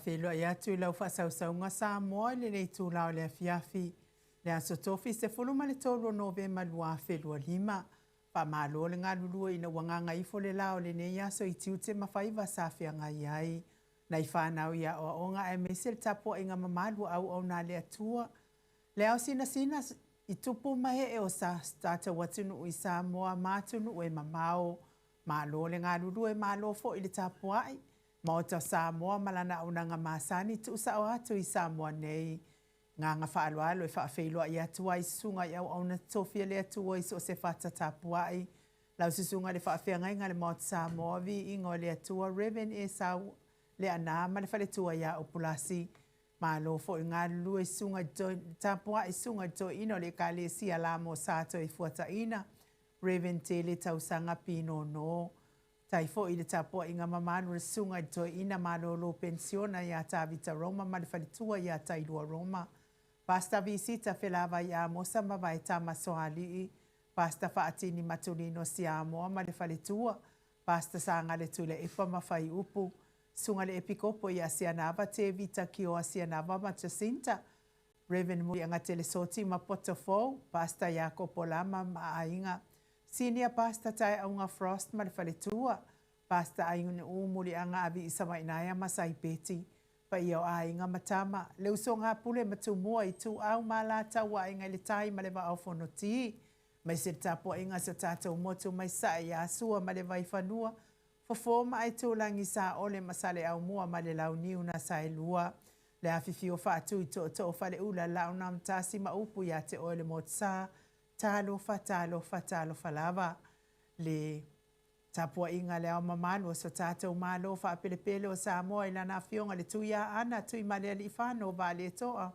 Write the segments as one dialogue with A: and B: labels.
A: whawhelo ia tu lau whasausaunga Samoa le nei tū lau le afiafi. Le aso tofi se fuluma le tōro Novema lua whelua lima. Pa malo le ngā lulua ina wanganga ifo le lao le nei aso i tiu te mawhaiva safia ngai ai. Nei whanau ia o onga e mesel tapo inga mamalu au nā le atua. Le au sina i tupu mahe e o sa stata watunu i Samoa mātunu e mamao. Malo le ngā lulua e malo fo i le tapo ai. Maota Samoa malana unanga masani tu sa o atu i Samoa nei. Nganga whaalualo e whaafeilua i atua i sunga i au na tofia le atua i so se whata tapuai. Lau susunga le whaafeangainga le Maota Samoa vi ingo le atua Reven e sau le anama le whaletua i a opulasi. Malo fo i ngā lulu e sunga tapua i sunga to ino le ka le si alamo sato i fuata ina. Reven te le tausanga pino no. Tai fo i le tapua i ngā mamanu le sunga i to ina malo lo pensiona i a tavita Roma ma le whaletua i a tailua Roma. Pasta visita whelava i a mosa mawai tama soali. Pasta whaatini matulino si a moa ma le whaletua. Pasta sanga le tule epa mawhai upu. Sunga le epikopo i a sianava te vita ki o a sianava ma Jacinta. Reven muri anga telesoti ma potofo. Pasta ya kopolama ma ainga. Senior pasta tai aunga Frost ma le whaletua. Pasta ainga umuri anga avi isama inaya ma saipeti. Pa ia o ainga matama. Le uso ngā pule matumua i tu au mala taua inga le tai ma le wa au fonoti. Mai se tapo inga sa tātou motu mai sa i asua ma le vai whanua. Fofoma ai tūlangi sa ole masale au mua ma le lau niu na sa e lua. Le awhiwhi o whaatu i to whale ula lau na mtasi ma upu ia te ole mo tsa. Talo whalava. Le tapua inga le au mamanu o so tātou malo whapelepele o Samoa i lana whionga le tuia ana tui male li whano vale e toa.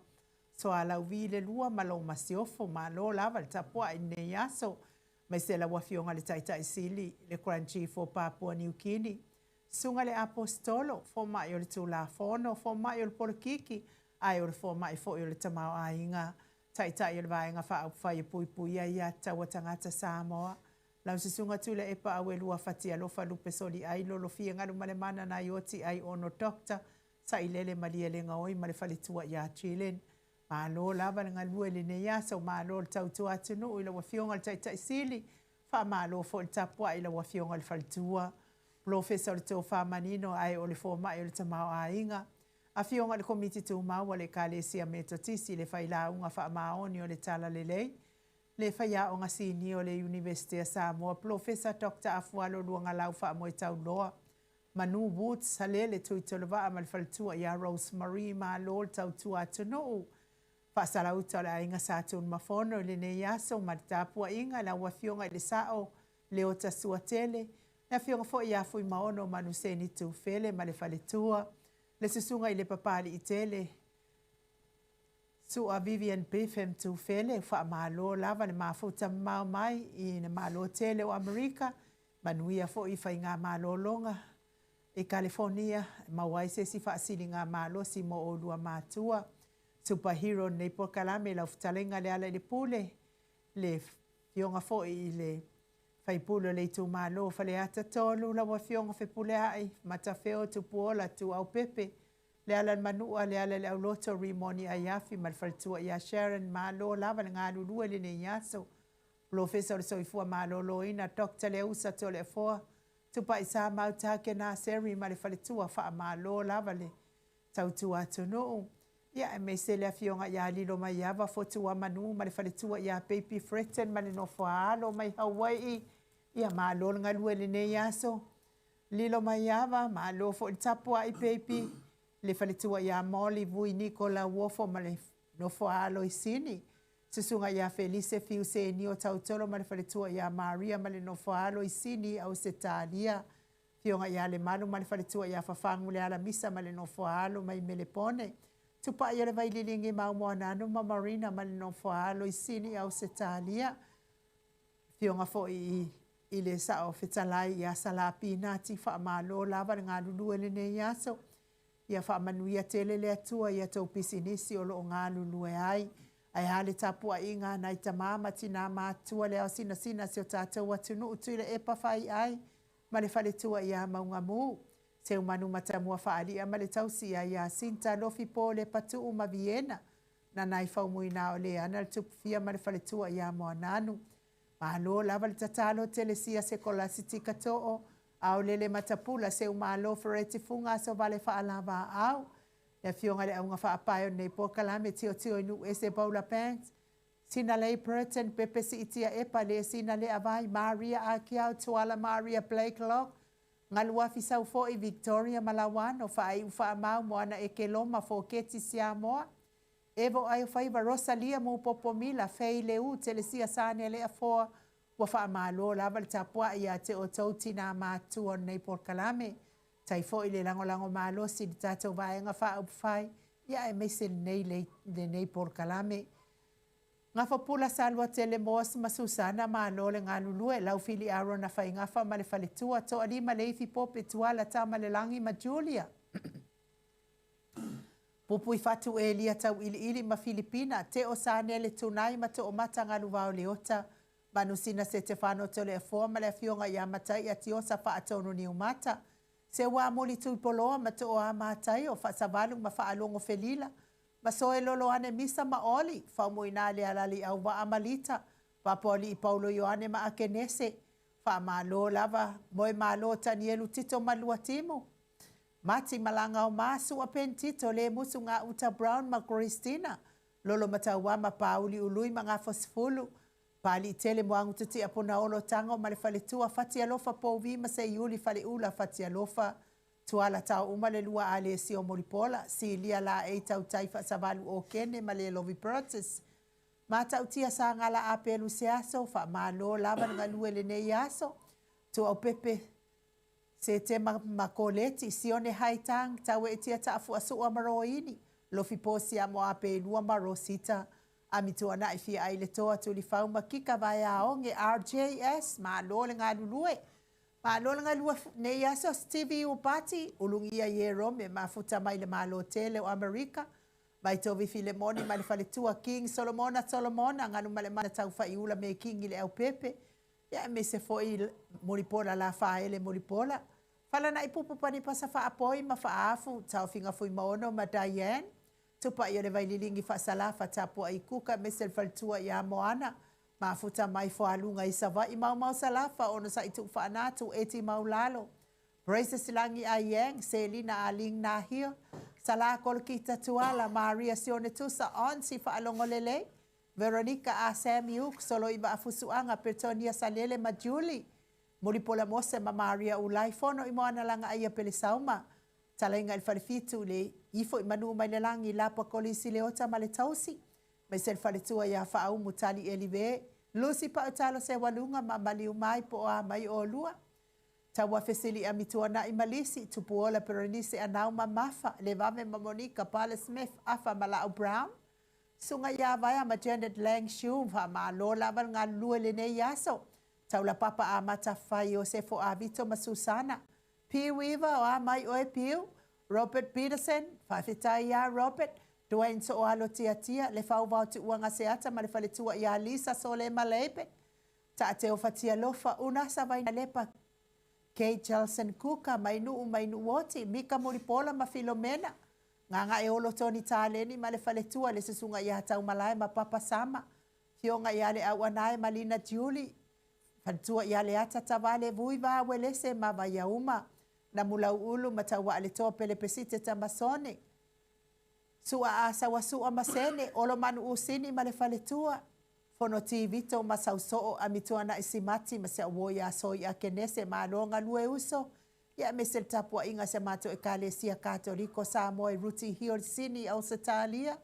A: So a lau vi le lua malo masiofo malo lava le tapua i nei aso. Mai se la wafionga le taitai sili, le Grand Chief o Papua New Guinea. Sunga le apostolo, fo mai o le tula fono, fo mai o le polokiki, ai o le fo mai fo o le tamau ainga. Taitai o le vaenga wha au whai pui pui ai a taua tangata Samoa. Lau se sunga tula e pa awe lua whati alofa lupe soli ai lolo fia ngaru male mana na ioti ai ono dokta. Sa ilele malia le ngaoi male whalitua ia chilen. Malo lava nga lue le ne yaso malo le tautua atunu ila wafionga le taitai sili. Fa malo fo le tapua ila wafionga le faltua. Professor to fa manino ai o le fo mai o le tamau ainga. A fionga le komiti tu maua le kalesia metotisi le faila unga fa maoni o le tala le lei. Le faia o nga sini o le University of Samoa. Professor Dr. Afualo luanga lau fa mo tau loa. Manu Woods halele tuitolova amal faltua ya Rosemary malo le tautua atunu. Pasala uta la inga satun mafono le ne yaso matapua inga la wafionga le sao le ota suatele na fionga fo ia fui maono manuseni tu fele ma le faletua le susunga i le papali itele su a Vivian Bifem tu fele fa malo lava le mafuta mau mai i na malo tele o Amerika manuia fo i fainga malo longa e California mawaise si fa silinga malo si mo olua matua superhero nei po kalame la ftalenga le ala le pule le fionga fo i le fai pule le tu malo fale ata tolu la wa fionga fe pule ai mata feo tu puola tu au pepe le ala manua le ala le auloto rimoni ayafi mal faltua ya Sharon malo lava nga lulu le ne yaso professor soifua malo loina doctor le usa to le fo tu pa isa mauta ke na seri mal faltua fa malo lava le tautu atono. Ia me se le afionga ia lilo mai ava fotua manu ma le faletua ia baby fretten ma le no foalo mai Hawaii ia malo nga luele ne yaso lilo mai ava malo fo tapua I baby le faletua ia Molly vui Nicola wofo ma le no foalo I sini susunga ia Felice fiuse ni o tautolo ma le faletua ia Maria ma le no foalo I sini au setalia fionga ia le malu ma le faletua ia fafangu le ala misa ma le no foalo mai melepone tupa ia le vai lilingi mau moa nanu ma marina ma le no foalo I sini au setalia. Fionga fo I le sao fetalai ia salapi nati wha malo lava ngā lulu ele ne yaso. Ia wha manuia tele le atua ia tau pisinisi o lo ngā lulu e ai. Ai hale tapua inga nai tamama tina mātua le au sina sina si o tātou atunu utu le epa whai ai. Ma le whale tua ia maunga mū. Te umanu matamua whaari ama le tausi a ia sinta lofi po le patu uma Viena. Na nai whaumuina o le ana le tupufia ma le whaletua ia moa nanu. Malo lava le tatalo tele sia se kola siti katoa. Au lele matapula se umalo fereti funga so vale whaalava au. Le fionga le aunga whaapayo nei po kalame tio inu ese paula pants. Sina lei Burton pepe si itia epa le sina le avai Maria Akiao tuala Maria Blakelock. Ngalua fisau fo i Victoria Malawano whaai uwha mau moana e ke loma fo keti sia moa. Evo ai whaiva Rosalia mo popomila fei leu telesia sane le afoa wa wha malo lava le tapua ia te o tauti na mātua nei porkalame. Tai fo i le lango malo si di tatou vaenga wha upwhai ia e meise nei le nei porkalame. Nga whapula salwa tele moas masusana malo le ngā lulue lau fili aro na whai ngafa ma le whaletua to alima leifi pope tuala ta ma le langi ma Julia. Pupui fatu e lia tau ili ma Filipina te o sane le tunai ma to o mata ngā luwao leota. Manusina se te whano to le afoa ma le fionga i amatai a tiosa wha atono ni umata. Se wa moli tui poloa ma to o amatai o wha savalu ma wha alongo felila. Ma soe lolo ane misa ma oli, wha moina le alali au wa amalita, wa poli i paulo yoane ma akenese, wha ma lo lava, moe ma lo tanielu tito malua timo. Mati malanga o masu a pen tito le musu ngā uta Brown ma Christina, lolo mataua ma pauli ului ma ngā fosfulu, pali i tele moangu tuti apona olo tango ma le faletua fati alofa pouvi ma se iuli fale ula fati alofa, tuala tau uma le lua ale si o moripola, si lia la e tau taifa savalu o kene ma le lovi protes. Ma tau tia sa ngala apelu se aso, fa ma lo lava nga lue le nei aso, tu au pepe se te makoleti, si one haitang, tau e tia taafu asu amaroini, lofi posi amo apelua marosita, amitu ana i fia ai le toa tu li fau makika vai aonge RJS, ma lo le nga lulue, ma lo nga lua nei aso Stevie Upati, ulungia ye Rome, ma futa mai le malo tele o Amerika, mai tovi Filemoni, ma le fale tua King Solomona, nganu ma le mana tau faiula me King ile au pepe, ya me se foi moripola la faele moripola, fala na ipupu pani pasa fa apoi, ma fa afu, tau finga fui maono, ma Diane, tupa i o le vaililingi fa salafa tapu ai kuka, me se fale tua i a moana, ma futa mai fo alunga i sawa i mau salafa ono sa itu fa anatu eti mau lalo. Braces silangi a yang Selina aling na hio. Sala kolkita tuala Maria sione tusa on si fa alongo lele. Veronica a Samiuk solo iba afusuanga Pertonia salele ma Julie. Muripola mose ma Maria ulai fono imoana langa aya pele sauma. Talenga il farifitu le ifo imanu mai lelangi lapa kolisi leota male tausi. Mai sel faletua ya fa au mutali elive. Lucy pa utalo se walunga ma mali umai po a mai o lua. Tawa fesili amitua na imalisi tupuola peronise anau ma mafa le vame ma Monica Pala Smith afa mala o Brown. Sunga ya vaya ma Janet Lang Shu va ma lola val nga lue le ne yaso. Taula papa a mata fai o se fo avito ma Susana. P. Weaver o a mai oe piu. Robert Peterson, whawhitai ya Robert. Dwayne so o alo tia le whau vau te uanga se ata ma le whale tua ia Lisa so le malepe. Ta te o fatia lofa una sa vai na lepa. Kate Jelson Kuka mai nu woti Mika Moripola ma Filomena. Nganga e olo toni taleni ma le whale tua le sesunga ia tau malai ma Papa Sama. Fionga ia le awanai ma Lina Julie. Fantua ia le ata tavale vui va welese ma vaya uma. Na mulau ulu ma tawa ale toa pele pesite tamasone. Sua asa wa sua masene olo manu usini ma le fale tua. Fono TV to ma sausoo amitua na isimati ma se awo ya so ya kenese ma longa lue uso. Ya mesel tapua inga se mato e kalesia katoliko Samoa e ruti hior sini au satalia.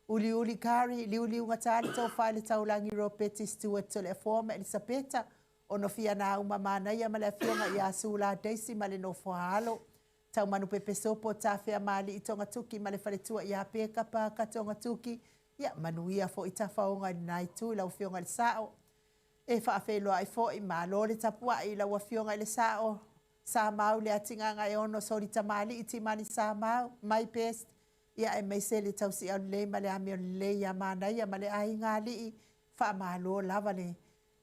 A: Uli kari liuli unga tali tau fale tau langi ropeti Stuart to le forma Elisabeta. Ono fia na umamana ya ma le fionga ya sula deisi ma le nofo halo. Tau manu pepe sopo tafea mali i tonga tuki ma le faletua i apeka pa ka tonga tuki. Ia manuia fo i tafaonga i nai tu i lau fionga le sao. E whaafeloa i fo i malo le tapua i lau fionga le sao. Sa mau le atinganga e ono sori tamali i timani sa mau. Mai pest. Ia e meise le tau si au le ma le amio le ia mana ia ma le ahi ngā li i. Wha malo lava le.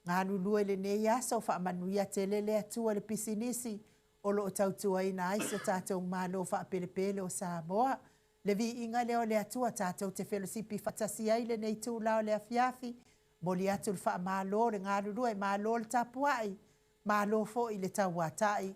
A: Ngā lulue le ne ia so wha manuia te le atua le pisinisi. o lo tautua ina ai sa tātou mālo whaapelepele o Samoa. Le Viiga leo le atua tātou te whelosipi whatasi ai le nei tūlao le afiafi. Moli atu le wha mālo le ngārurua e mālo le tapuai. Mālo fo i le tauatai.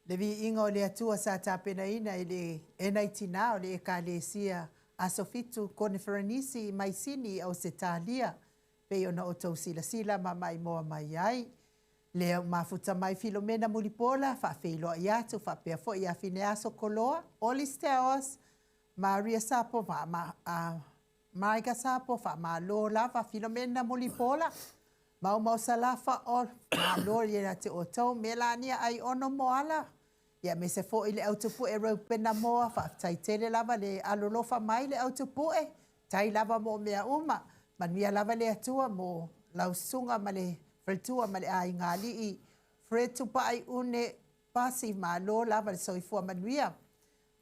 A: Le Viiga o le atua sa tapenaina i le enaitina o le ekalesia a sofitu koniferenisi mai sini au se talia pe ona o tau sila ma mai moa mai ai. Le mafuta mai Filomena Mulipola fa feilo ai atu fa pea fo ia fineaso koloa Olis Teos Maria Sapo Maiga Sapo fa malo lava Filomena Mulipola mau salafa o malo ia te o tau Melania ai ono moala ia me se fo ile autopu e rau pena moa fa taitele lava le alolofa mai le autopu e tai lava mo mea uma man mia lava le atua mo lausunga ma le fretua ma le ai ngali i fretu pa ai une pasi malo lava le soifua manuia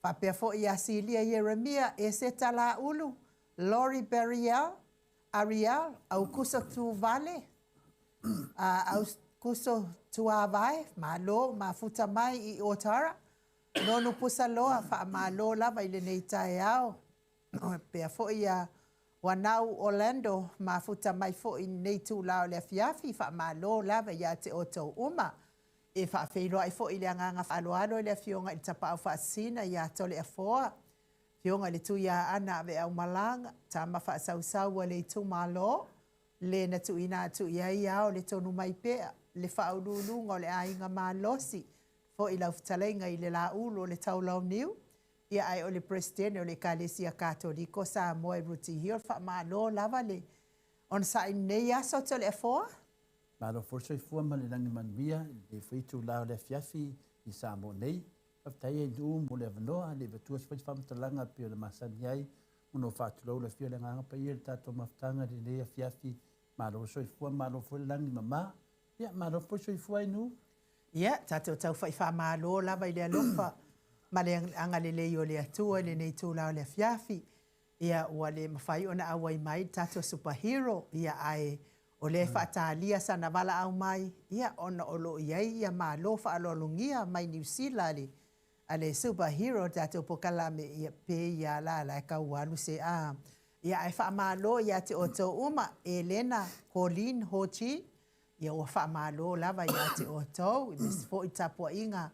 A: fa pe fo ia Silia Yeremia e se tala ulu Lori Beriel Ariel, au kuso tu vale, au kuso tu avai, malo, mafuta mai I otara, nonu pusa loa, fa malo lava ile nei tae au, pea fo ia wanau Orlando, mafuta mai fo I nei tu lao le fiafi, fa malo lava ia te oto uma, e fa feilo ai fo ile anganga fa alo ile fionga I tapa au fa sina ia tole a foa, fionga le tu ia ana ve au malanga, tama fa sau le tu malo, le na tu ina tu ia ia o le tonu mai pea, le fa ululunga o le ainga malosi, fo I lau fitalenga I le la ulo le tau lau niu, ia ai o le presidente o le kalesia katoliko Samoa I ruti hio fa malo lava le, on sa I nei aso tole a foa?
B: Malo forso I fua ma le langi manuia, le fuitu lao le fiafi I Samoa nei, Aftai e du mo le avanoa, le vatua se whamtalanga pio le masani ai, uno whātulau le fio le nganga pa ia le tato maftanga le lea fiafi, malo soifua, malo fo le langi mama, ia malo fo soifua inu.
A: Ia, tato tau whaiwha malo lava I le alofa, ma le anga le leo le atua, le nei tūlau le fiafi, ia ua le mawhai ona awai mai, tato superhero, ia ai, o le whaatalia sana wala au mai, ia ona olo iai, ia malo whaalolungia mai New Zealand, ale superhero tato pokalame ia pe ia la kaualu se a ia ai fa malo ia te oto uma Elena Colin Hochi ia o fa malo lava ia te oto mis fo itapo inga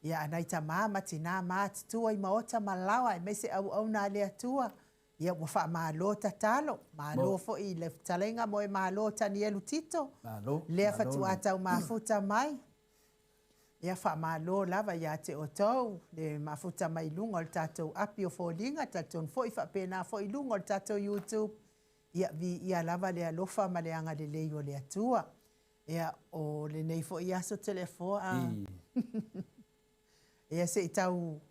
A: ia anai mama tina mat tu ai maota malawa me se au na le atua ia o fa malo tatalo malo fo I le talenga mo malo tanielu tito
B: Malo
A: le fa tu ata mafuta mai ia wha malo lava ia te otou, le mafuta mai lunga o le tatou api o fōlinga, tatou fo I wha pēnā fo I lunga o le tatou YouTube, ia lava le alofa ma le anga le lei o le atua. Ia o le nei fo I aso telefoa. Ia se I tau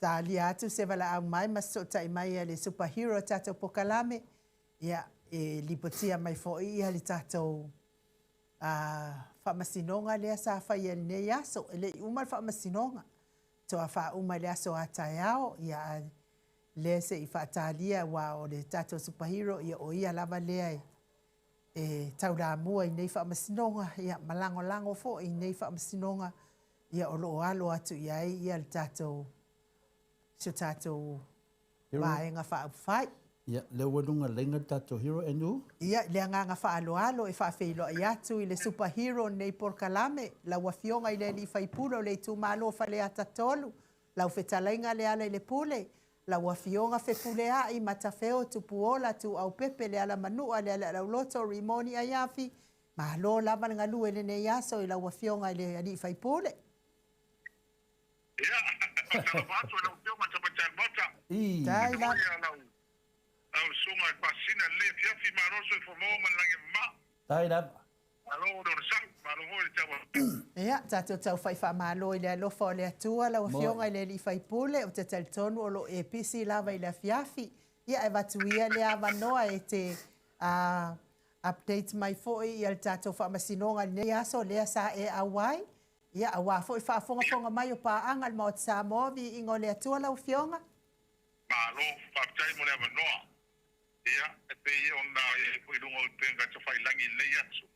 A: tāli atu se wala au mai, ma so tai mai le superhero tatou pokalame, ia lipotia mai fo I le tatou whamasinonga lea sa whaia nei aso, ele umar whamasinonga. Toa wha umar lea so atai ao, ia lea se I whaatalia wa o le tato superhero, ia o ia lava lea tau la mua I nei whamasinonga, ia malango fo I nei whamasinonga, ia o loo alo atu ia ia le tato, so tato waenga whaupwhai.
B: Ia, leo wadunga lenga tato hero enu? Ia,
A: lea nganga whaaloalo e whaafeilo I atu I le superhero nei porkalame, la wafionga I le li whaipuro le tu malo whale ata tolu, la whetalainga le ala I le pule, la wafionga whepule a I matawheo tu puola tu au pepe le ala manua le ala lauloto rimoni a yafi, ma lo lava nga lue le nei aso I la wafionga I le li whaipule.
C: Ia, matalabato la wafionga tapacarbata.
A: Tai la.
C: Au sunga pasina le fiafi maroso fo mo manlange ma.
B: Tai la.
C: Alo do sang, malo ho le tawa.
A: Ia, tato tau whaiwha malo I le alofa o le atua, la wafionga I le li whaipule, o te taltonu o lo e pisi lava I le fiafi. Ia, e watuia le avanoa e te update mai foi I al tato whamasinonga nei aso lea sa e awai. Ia, awa foi whaafonga mai o paanga al maot Samoa vi ingo le atua la wafionga.
C: Malo, whaptai mo le avanoa. Ia, e pe ona e puilunga o tenga te whailangi nei atu.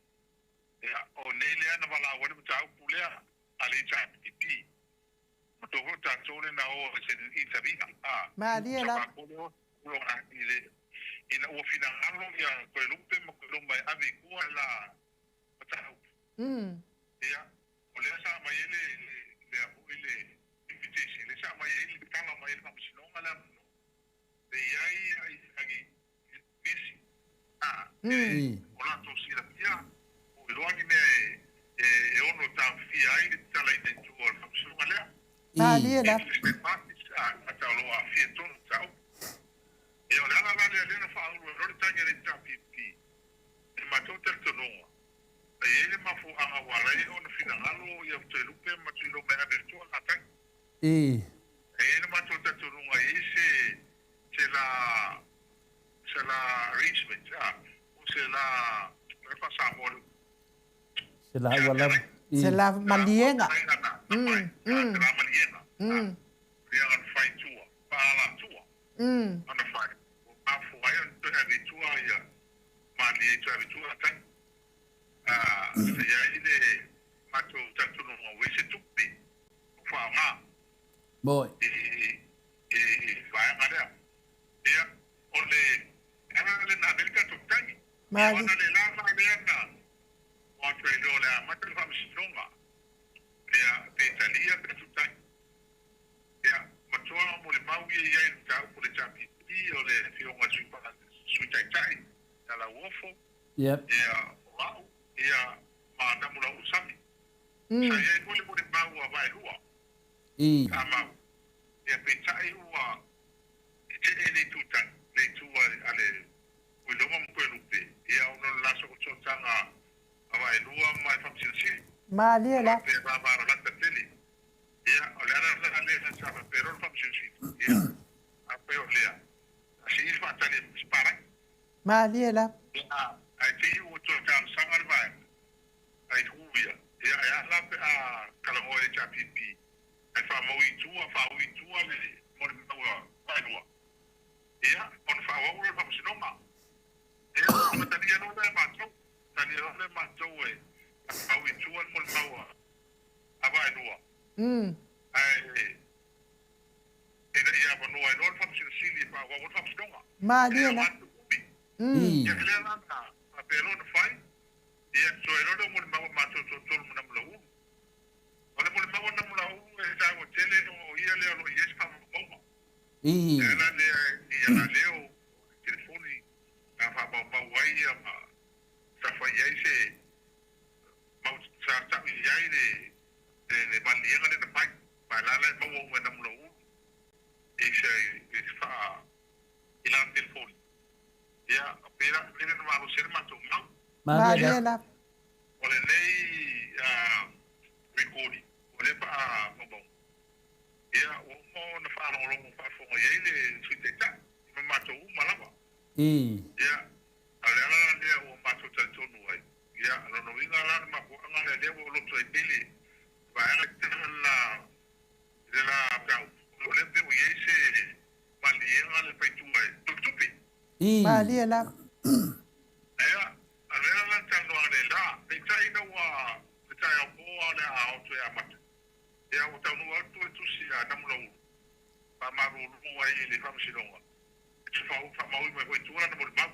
C: Ia, o nei lea na wala wale mtau pulea, ale tap iti. Matoko tatole na o se ita Viiga.
A: Ma lia la.
C: Ina ua finangalo ia koe lupe ma koe lumai ave kua la matau. Ia, o lea sa mai ele lea hui le invitation. Le sa mai ele tala mai ele kamasinonga la mno. Le iai agi nisi. O lato sila pia. O iloangi me e ono ta fia ai le tala i tentu o le kamasinonga lea.
A: Ma lia la.
C: Atau loa fia tonu tau. E o lana lana lena whaanguru e rori tanga le tapipi. E matou teltononga. E ele mafu anga warai o na finangalo i au te lupe matu ilo mea virtua atang. E ele matou teltononga i se la arrangement. O se la refa Samoa.
B: Se la wala.
A: Se la malienga.
C: Se la malienga. Riangan fai tua. Paala tua. Ana fai. Afu ai an te ave tua ia tu abi tu atan ya ile mato tatu no wese tupi fa ma
B: Boy.
C: vai ngada ya ole ana le na delta tutani
A: Mali.
C: ona le la ma na o tre dola mato fa msonga ya petalia tutani ya matua mo le mau ya ta ko le chapi ole fio ma sui tai la wofo
B: Yep.
C: ya wow ya ma na mula usami saya boleh bawa vai lua ama ya petai wa ele tutan le tua ale uloma mpelupe ya ono la so tanga vai lua mai famsi
A: Mali la.
C: pe ba la tele ya ole ala le sa pero famsi ya ape ole asi fa tani spara
A: Mali la.
C: ai te u to tan sangar vai ai huia ya la kala mo le chapipi ai fa mo i tua le mo le vai lua ya on fa wa le famsi no ma ya mo tani no le mato e fa i tua mo le mawa vai lua ai ina ya mo no ai no famsi sili fa wa famsi no ma
A: Mali la.
C: ya le na a pero no fai ya so no mo le mawa mato to mo na mo la ole mo le mawa na mo la e ta o tele no ia le no yes fa mo ela le o telefoni na fa ba wai ya ma sa fa ya se ma sa ta mi ya le ba le ngale na pai ba la mo na mo la e se fa ila telefoni ya pera no ma ser ma to ma
A: Mali la.
C: ole nei recording ole pa mo ya o mo na fa lo mo fa fo ye le suiteta ma to malaba ya ale ala le o ma to to no ai ya no vinga la ma ko ngale le o lo to ele va a la de la ole pe o ye se mali ngale pe tu ai tupi
A: Mali la.
C: ya ale ala tan no ale la pe tai no wa pe tai o mo ale a o to ya ma ya o tau no alto tu si a namula u pa maru no ai le famsi no tu fa mau me foi tu na mo ma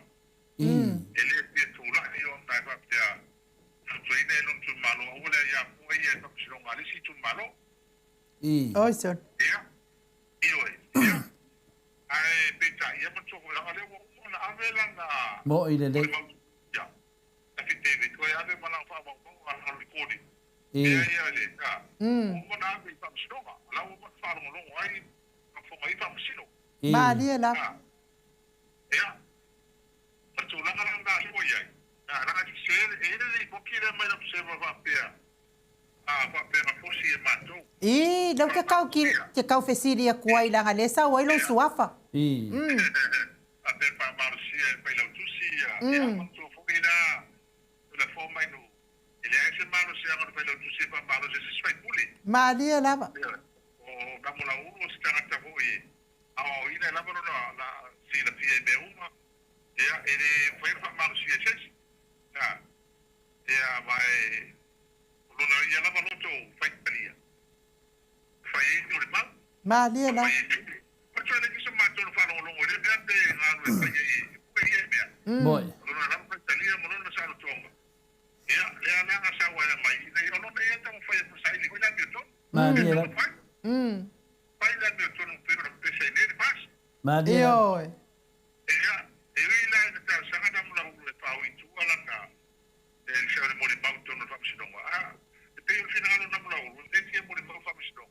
C: ele pe tu la yo na fa ya tu ine no tu malo o le ya ko ai e famsi no ali si tu malo
A: Oi son.
C: ya io ai pe tai ya mo tu la ale mo na avela na
B: Mo ile le.
C: ya a fi te ko ya de mala fa mo a recording
B: E
C: ya le ka mo na be famsi no la o fa mo no ai fo mai famsi no
A: Mali la.
C: ya tu la ngala na mo ya na ti se ele le pokile mai na se va pe va pe na fosi e mato
A: Lo que kau fesiri a kuai la ngalesa o ilo suafa.
C: a pe pa marsi e pe la tu si ya mo tu fo ina la fo mai no ele é esse malo se agora pelo tu se pa malo se sai puli
A: Mali la.
C: o damo la uno sta ta voi ina la no la si la pie be uma ele foi pa malo se se vai no ia la malo to fai palia fai no le mal
A: Mali la.
C: ma tu le dice ma tu no fa no lo le be na no fai be
B: boy.
C: no la fai palia mo no sa lo tonga ya le ana sa wa mai le no le ya tamo fai por sai le na to
B: Mali la.
C: fai la to no pero pe sai le pas
B: Mali la.
A: Yo.
C: ya la ta sa ga mo la le pa wi tu ala na el se mo le pa to no fa si no pe el final no mo la le ti mo le pa fa si no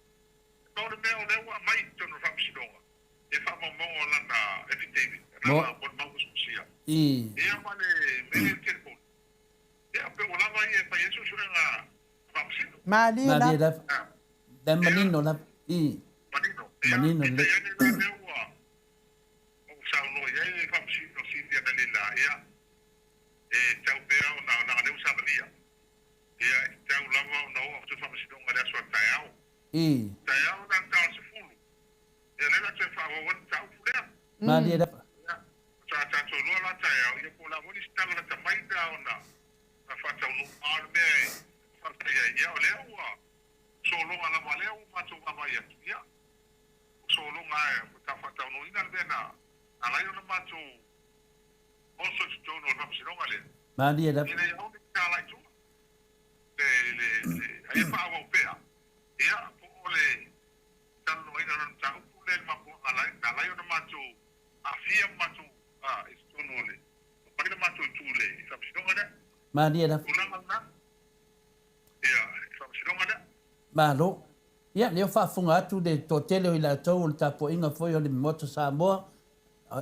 C: to le me o le mai to no fa si no e fa mo la na e ti na mo mo si ya ma le me ke pe wala vai e pa yesu sura na famsino
A: Mali la.
B: Mali la. Dan manino la. Manino le.
C: o sa no ye famsino si dia na la ya tau pe na le usa dia ya tau lava no o famsino ngale so taiao taiao na ta se fulu e le na te fa o tau fulu
B: Mali la.
C: ta to lo la taiao ye ko la wani stala ta mai da ona na fata no arme fata ya ole wa solo ala wale o mato mama ya ya solo ngai ta fata no ina bena ala yo na mato also to no na sino ngale
B: mali da
C: ina ya ona kala tu le ai pa wa pea ya ole tan no ina no ta le ma ko ala yo na mato afia mato istonole pakina mato tule sa sino ngale
B: mali da
C: ya sa sino ngale
B: malo ia leo whaafunga atu de tō tele i la tau o le tapo inga foi o le moto Samoa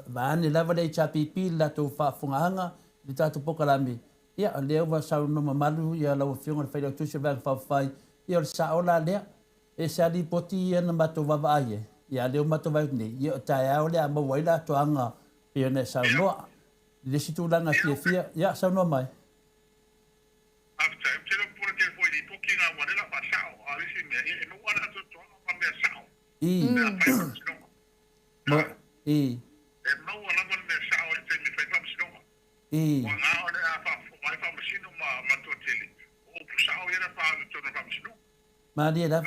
B: vaane lava le chapipi la tō whaafunga anga le tātou pokalami ia leo wa sau no mamalu ia lau whionga le whaida tusi vang whawhai ia le saola lea e sa li poti ia na mato wawa aie ia leo mato vai ni ia o tae au lea mawai la to anga pia ne Samoa le situ langa fia ia sau no mai Maria da.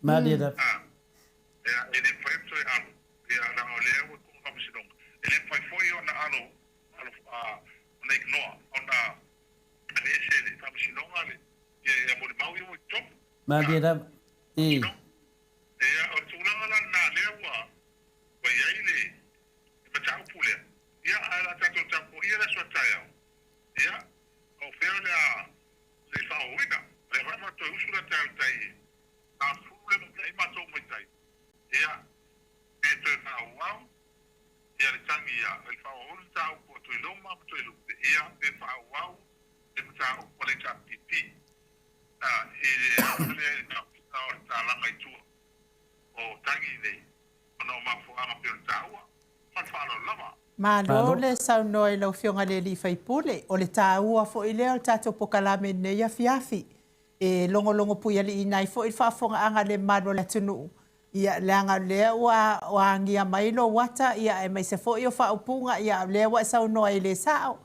B: Maria da. Maria da.
A: Malo le saunoa lau whionga le li whaipule o le tāua fo i leo tātou pokalame nei a fiafi. E longo pui ali i nai fo i whaafonga anga le malo le tunu. Ia leanga lea wa angia mailo wata ia e mai se fo i o whaupunga ia lea wa saunoa i le sao.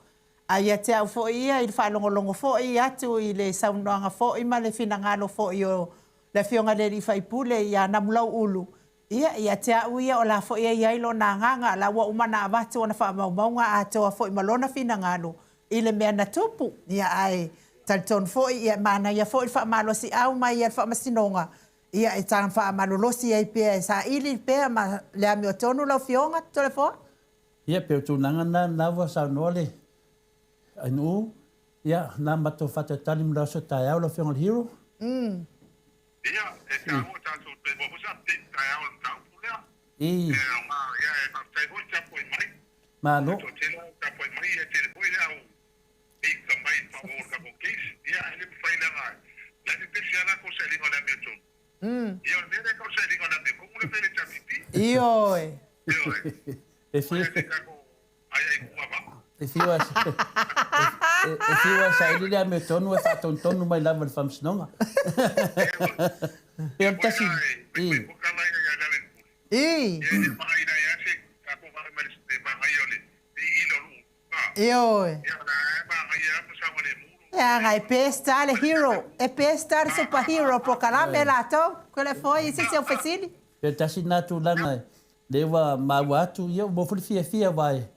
A: A ia te au fo ia i whaalongo fo i atu i le saunoanga fo i ma le finangalo fo i o le whionga le li whaipule ia namulau ulu. Ia te au ia o la fo ia iailo na nganga la wa umana abatu ona wha maunga a toa fo i malona fina ngalo i le mea na tupu. Ia ai talton fo ia mana ia fo i wha malosi au mai ia wha masinonga. Ia i tanga wha malolosi ai pia e sa ili pia ma lea mi o tonu lau fionga tole fo?
B: Ia peo tu nanga na wa sa nole. Anu ia na mato whata tali mra so tai au lau fionga hero.
C: Ia e ka o tātou te mo sa te tai au tau pulea.
B: E
C: ma ia e ka tai ho ta poi mai.
B: Ma no.
C: Te ta poi mai e te poi au. E ka mai fa o ka ko case. Ia ele fai na nga. La te te sia na ko se lingo na me tu. Ia ne ne ko se lingo na me ko le pele ta pipi.
A: Io e.
B: E fi
C: ai ai ku va.
B: e fiwa sa ili le me tonu e fa tonu mai la mal fam snonga. E am tasi.
A: Io. Ai pesta le hero, e pesta le superhero po kalame lato, quelle foi se se facili.
B: E tasi na tu langa. Lewa mawatu ia mo fia vai.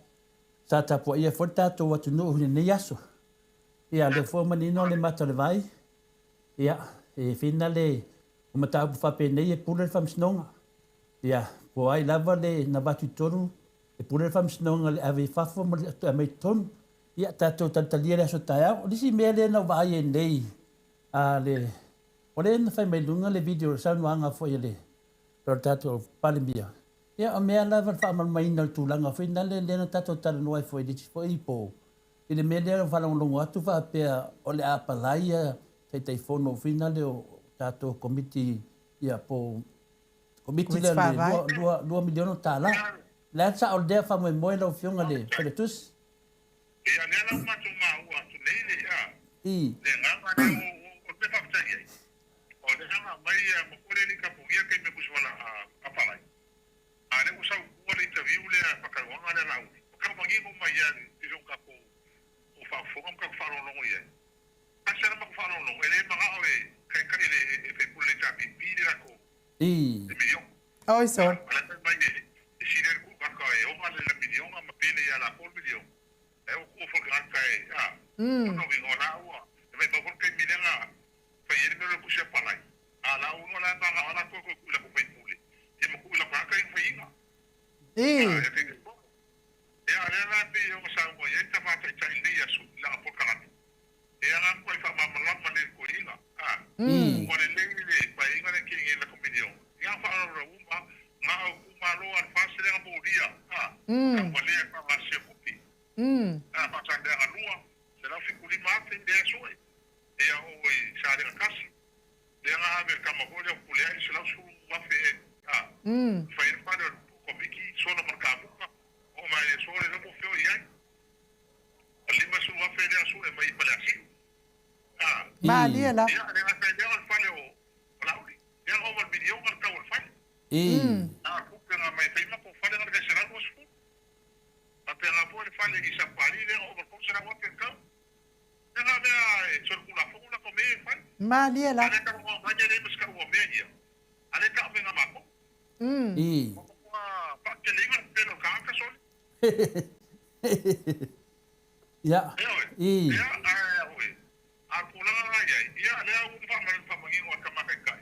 B: Tata po ia fota to watu no ni yaso. Ia le fo mani no le mata le vai. Ia e finale o mata bu fa pe nei pour le fam snonga. Ia po ai lava le na batu tonu e pour le fam snonga le ave fa fo mo to mai ton. Ia tato tantalia le so taia o disi mele no vai nei. A le Ore na fai mai lunga le video sa nuanga fo ile. Pero tato palimia. Ia o mea lava fa mal mai na tulanga fo na le na tato tal no fo ile fo ipo. Ile me le fa longo atu fa pe o le apalaia te telefono fina le o tato komiti ia po komiti le 2 milione tala. La sa o de fa mo lo fionga le fetus.
C: Ia le la ma tu ma u atu nei le ia. Le nganga le o te fa tsaia. O le nganga mai mo kore ni ka pugia ke me kuswala a palai. Ale usa u le interview le pa ka wanga le lau. Ka mangi mo mai ya ti jo ka po o fa fo ka fa lo ngo ye. Asa ma fa lo ngo ele ma o e ka ele e fe pule ta pi de la ko. De million.
A: Oi so.
C: Ala ta mai e si le ku ka ka e o ma le million ma pele ya la ko million. E o ku fo ka ka e no vi ngona ua. E me ko ke mi lenga fa yele me lo ku se palai. Ala uno la ta ala ko ku la ko pe pule. E mo ku la ka ka fa inga. E ale la pe o sa mo ye ta ma ta ile ya su la po ka. E ala ko fa ma la ma le ko inga. Mo le le pa inga le ki la ko million. Ya fa ro uma nga ku ma lo al fa se la mo dia. Ka mo le pa ma se ku pi. Pa ta de a lua se la fi ku li ma te de so e. E a o sa de kasi. De nga ave ka ma ho le ku le se la su wa fe. Fa ir pa de ko biki so na marka buka. O mai so le mo fe o ia. Ali ma su wa fe le su e mai pa la si.
A: Ma dia la.
C: Ya le nga fa de al fa le o. La uli. Ya o mal video mal ka o fa. Ku ke nga mai fe ma ko fa le nga se la ko su. Ape nga po le fa le ki sa pari le o ko se la wa ke ka. Nga me a so ku la fo la ko me fa.
A: Ma dia la.
C: Ale ka ko ma le mas ka o me dia. Ale ka me nga ma ko. Pa ke le nga pelo ka ka so.
B: Ya.
C: Ya oi. A kula nga ya. Ya le a un pa ma ngi wa ka ma ka kai.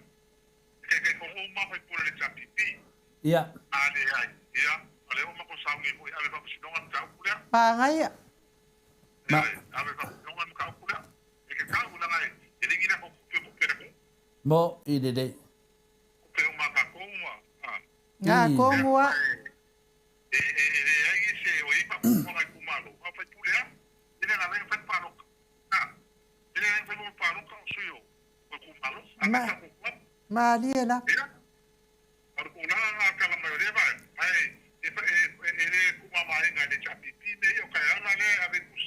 C: Ke ko o ma fa pu le cha pipi.
B: Ya.
C: Ale ai. Ya. Ale o ma ko sa ngi ko ale pa si donga ta kula.
A: Pa ngai.
C: Ale pa donga ka kula. E ke ka kula ngai. E le gina ko pe ko.
B: Mo I de de.
C: Pe o ma ka ko ma.
A: Nga ko mua.
C: Ai se o I pa ko ngai ku ma lo. A fa pu le. Ele nga le fa pa lo. Ele nga fa pa lo ka su yo. Ko ku ma lo.
A: Ma dia la.
C: Ya. Ar ko na ka la mayoría va. Ai ele ku ma ma nga de cha pipi me yo ka ana le ave kus.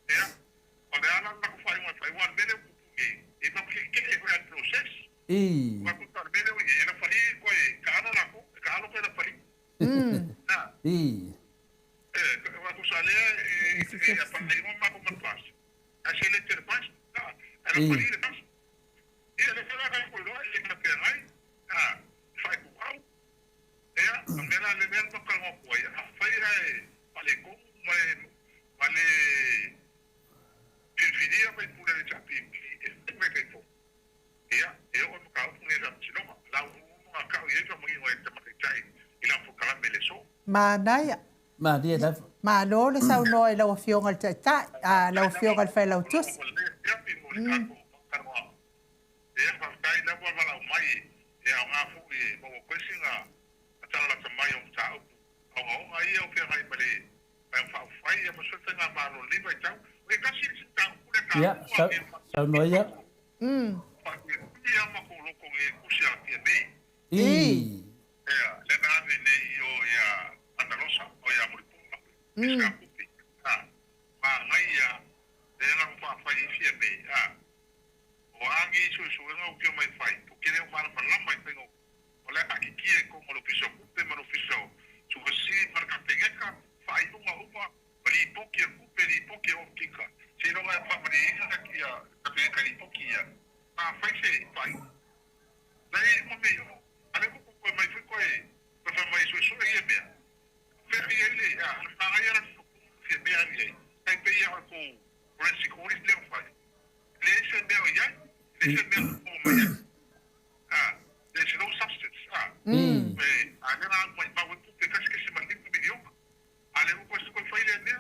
C: Ya. O de ana na ku fa wan mele ku ke. E no ke e fa el proceso. Wa ku tar mele o e na fa li ko e ka ana la ko ka ana ko na fa li. Wa ku sa le e pa le mo ma ko ma pas. A se le ter pas. Ana fa li le pas. E le fa la ko lo e na pe ai. Fa ku au. Ya, mera le men ko ka ko ya. Fa ira e pa le ko ma le Filfidia vai pura de chapi. Me que fo. Ya, eu o ka fu ne ram chino. La uma ka ye ka mo i te ma chai. Ila fu ka me le so.
A: Ma nai.
B: Ma dia da.
A: Ma lo le sau no e la fionga ta ta. La fionga fa la tus.
C: Ya pi mo ka ko ka mo. E fa kai na bo la mai. E a nga fu e mo ko singa. Ata la ta mai o ta. O ai o pe hai pale. Fa fai e mo so tenga ma lo li vai tau. E ka si ta ku le ka.
B: Ya, sa no ya.
C: Pa ke ya ma ko lo ko e ku sia ke nei. Ya, le na ve nei o ya andalosa o ya mo puma. Ska kupi. Ma ngai ya e na fa fai si be. O angi su nga o ke mai fai. Porque le ma la mai tengo. O le aki ki e ko mo lo piso kupe mo lo piso. Su si marca tengeka fai uma pali poki kupe li poki o kika. Se no vai fa mari ina ki ya ka pe ka li poki ya. Fai se fai. Dai mo me yo. Ale ko ko mai fu ko e. Ko fa mai su e me. Fe ele ya, na ga ya su se be ali. Ai pe ya ko resi ko ri le fai. Le se be o ya. Le se be o mai. There's no substance. Ale na mai ba wo te ka se mai ni me yo. Ale ko ko fai le ne.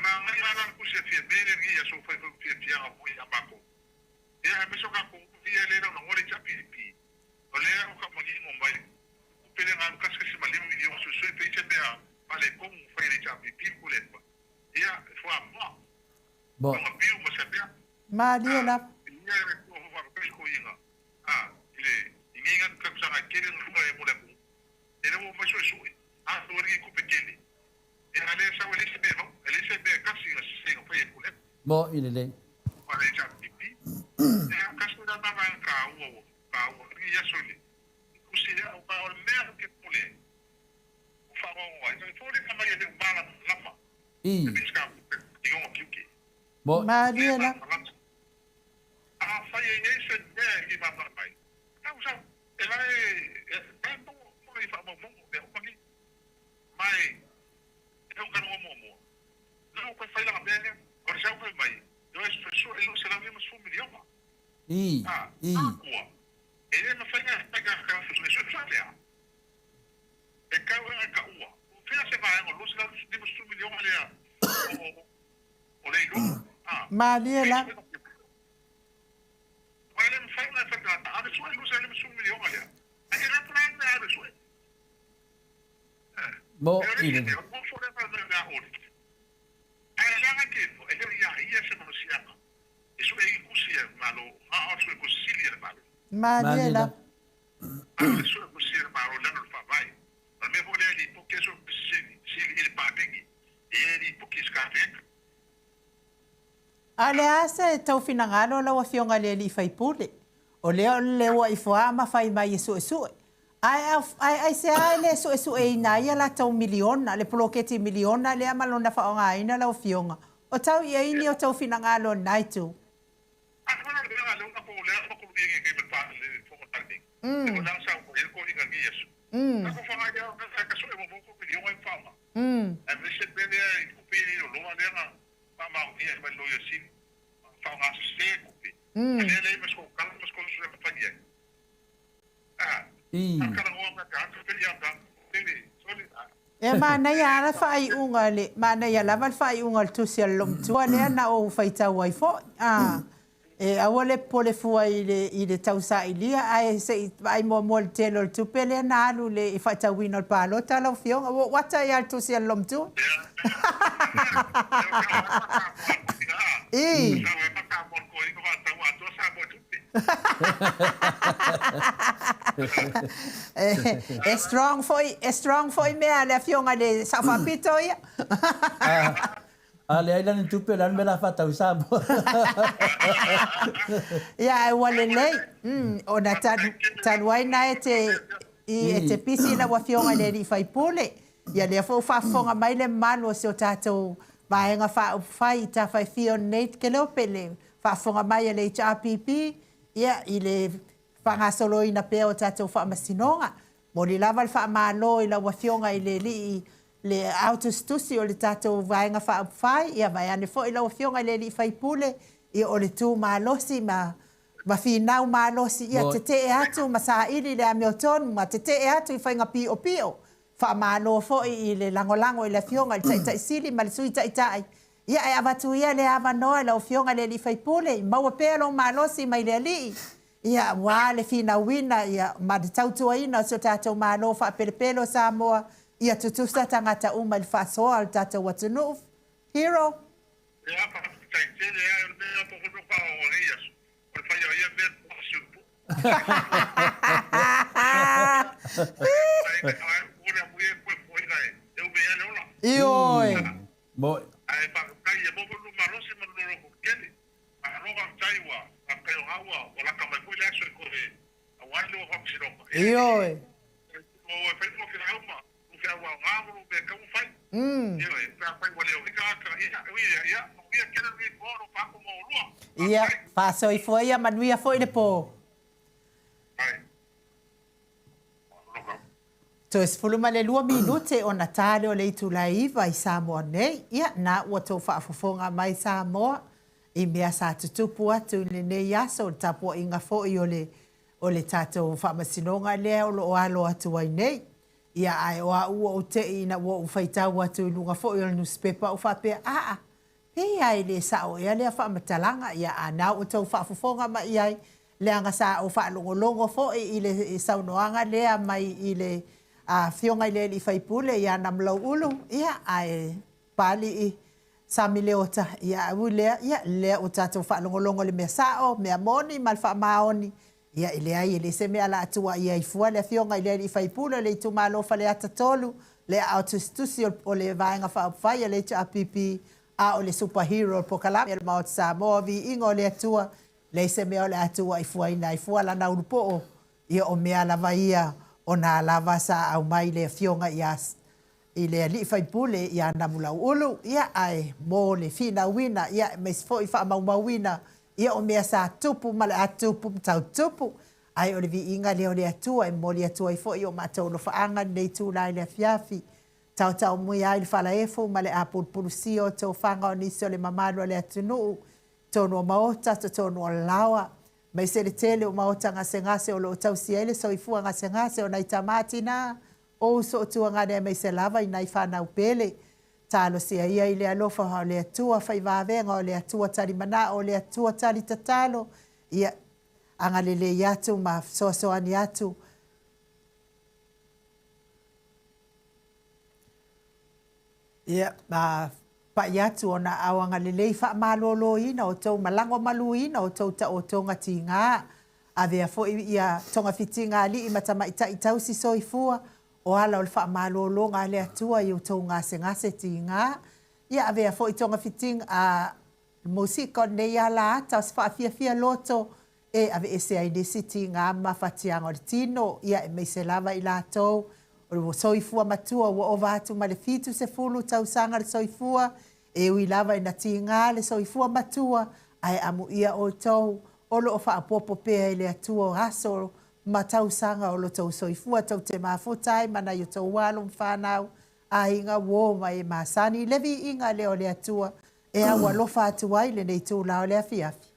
C: Ma ngai ana ku se fe be le ya so fa ku te ya mo ya ba ko. Ya me so ka ko
B: Bo.
C: Piu masapia.
A: Malia la.
C: Ia re ko wa ko inga. Ile inga ka sa kere no e mo le ku. Ele mo maso su. To ri ku petele. E ale sa wele se be no. Ele se be ka si se ko pe ku le.
B: Bo ile le.
C: Wa le ja pipi. E ka su da na ka u. Ka u ri ya so le. Ku si ya o ka o me ke pule. Fa mo wa. Fo le ka ma ye de bala lama.
B: Bo
A: Malia la.
C: Fai e se be i ma mai. Causa e la e tanto mo i fa mo de o magi. Mai e o cano mo. Não ko fai la bene, o já foi mai. Eu es pessoa e não se la vemos fu milioma. Atua. Ele não fai nada, pega a cara de isso já. E cau é a ua. Fina se vai, o luz lá temos fu milioma ali. O leilo.
A: Malia la.
C: Olha, não faz nada para a pessoa não sabe mais milioma ali. Aí ela traz a pessoa.
B: bo
C: Ele
B: ile.
C: não vou fazer para dar outro. Aí lá aqui, ele ia se pronunciar. Isso é inclusive, malo, a outra coisa malo.
A: Malia la.
C: Isso é possível, malo, lá no vai. Mas me vou ali porque isso se ele pague. Ele porque escreve.
A: Ale asa e tau finangalo la wa fionga le li fai pule. O leo le wa i fua ma fai mai su su. Ai se ai le su e na ia la tau miliona, le ploketi miliona le amalona fa nga ina la fionga. O tau ia ini o tau finangalo nai tu.
C: Agora le una po le ko ko ke me pa le fo ko tarde. Ko lang sa ko el ko ni ngi yesu. Ko fa nga ya ka so e mo ko miliona en fama. E me se bene ko pe lo lo na ma o ia me lo yesi. Fa nga se ko pe. Le me so kala mo ko so me fa ye. Akara ngo ka ka pe ya ka.
A: E mana ia la fai unga le, mana ia la val fai unga tu se lom tu ale na o fai tau ai fo. E awale pole fua i le tau sa ilia ai se ai mo mo te lo tu pele na alu le i fai tau wino palo ta lo fionga wata ia tu se lom tu. strong foi me ale fionga le sa fa pito ia.
B: Ale ai lan tupe lan mela fata usamo.
A: Ya wale le. Ona tan wai na e te pisi la wa fionga le li fai pule. Ya le fa fonga mai le malo se o tato vaenga fa fai ta fai fio net ke lo pele. Fa fonga mai le HRPP. Ya ile fa solo ina pe o tato fa masinonga. Mo li lava fa malo ila wa fionga ile li le autostusi o le tato vaenga fa fai ia vai ane fo ila o fionga le li fai pule ia o le tu malosi ma finau malosi ia te e atu ma sa ili le ameoton ma te e atu i fai nga pio pio fa malo fo i le langolango i le fionga le tai sili ma le sui tai ia e avatu ia le avanoa la o fionga le li fai pule ma ua pea lo malosi mai le li ia wa le fina wina ia ma te tautua ina so tato malo fa pelepelo Samoa ia tutusa tangata uma il fasoa al tata watunu hero
C: Ya pa tai tele ya me po ko pa o rias. Por fa ia ver po supo. Ora muy pues foi dai. Eu me ia lola.
A: Ioi.
B: Bo
C: Ai pa kai e mo no marosi mo no ko kele. A roga taiwa, a kai o hawa, o la ka mai ko le aso ko e. A wa lo ho siro.
A: Ioi.
C: O e fa mo que hauma. Que é o agro de como faz. Eu para para o leo que ia querer vir fora para como lua.
A: Ia faso i foi a manuia foi le po.
C: Ai.
A: To es fuluma le lua minute o Natale o le tulaiva i Samoa nei. Ia na ua tau whaafofonga mai Samoa. I mea sa tutupu atu le nei aso o tapo inga fo i o le tatou whaamasinonga lea o lo alo atu ai nei. Ia ai o ua o te ina ua u whaitau atu i lunga fo i o newspaper o whapea Hei ai le sa o ia lea whaamatalanga ia ana o tau whaafofonga mai ai leanga sa o whaalongolongo fo i le saunoanga lea mai i le fionga i le li whaipule ia namlau ulu ia ai pali i Samile ota ia ulea ia le o tatou whaalongolongo le mea sao, mea moni, mal wha maoni. Ia ile ai ele se mea la atua ia i fua le fionga ile i whaipula le i tu malofa le atatolu, le au tustusi o le vaenga whaupwhai le tu apipi a o le superhero po kalami le Maota Samoa Viiga o le atua, le se mea o le atua i fua ina i fua la naurupo o ia o mea lava ia o na lava sa au mai le fionga ias. I le li whaipule ia na mula ulu, ia ai mo le fina wina, ia mes fo i wha maumawina, ia o mea sa tupu, male a tupu, tau tupu, ai o le Viiga le o le atua, e mo le atua i fo i o matau lo whaanga nei tū lai le fiafi, tau tau mui ai le whala efo, male a pulpurusio, tau whanga o nisi o le mamadu o le atunuu, tonu o Maota, tonu o lawa, mai se le tele o Maota ngase o lo tau siele, so i fua ngase o nai tamati na, o so tua ngane mai se lava i nai whanau pele. Talo sia ia i le alofa o le atua, whai wawenga o le atua tari mana, o le atua tari tatalo. Ia angalele i atu, ma soasoani atu. Ia, pa i atu o na au angalele i wha malolo ina, o tau malango malu ina, o tau ta o tonga ti ngā. A vea fo ia tonga fiti ngā li i matama i tausi so i fua. O ala o le wha malolo ngā le atua i o tau ngase ti ngā. Ia avea fo i tonga fiting a musiko nei ala ata o sfa fia loto e ave ese ai nisi ti ngā mawhatianga o le tino. Ia e mei se lava i latou. O le soifua matua ua o vātu ma le fitu se fulu tau sanga le soifua. E ui lava i na ti ngā le soifua matua. Ai amu ia o tau. Olo o wha apopo pea i le atua o aso ma tau sanga o lo tau soifua tau te mafutai mana i o tau walo mwhanau a inga wo mai masani le Viiga leo le atua e awa lofa atu ai le nei tū lao le afiafi.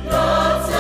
D: Let's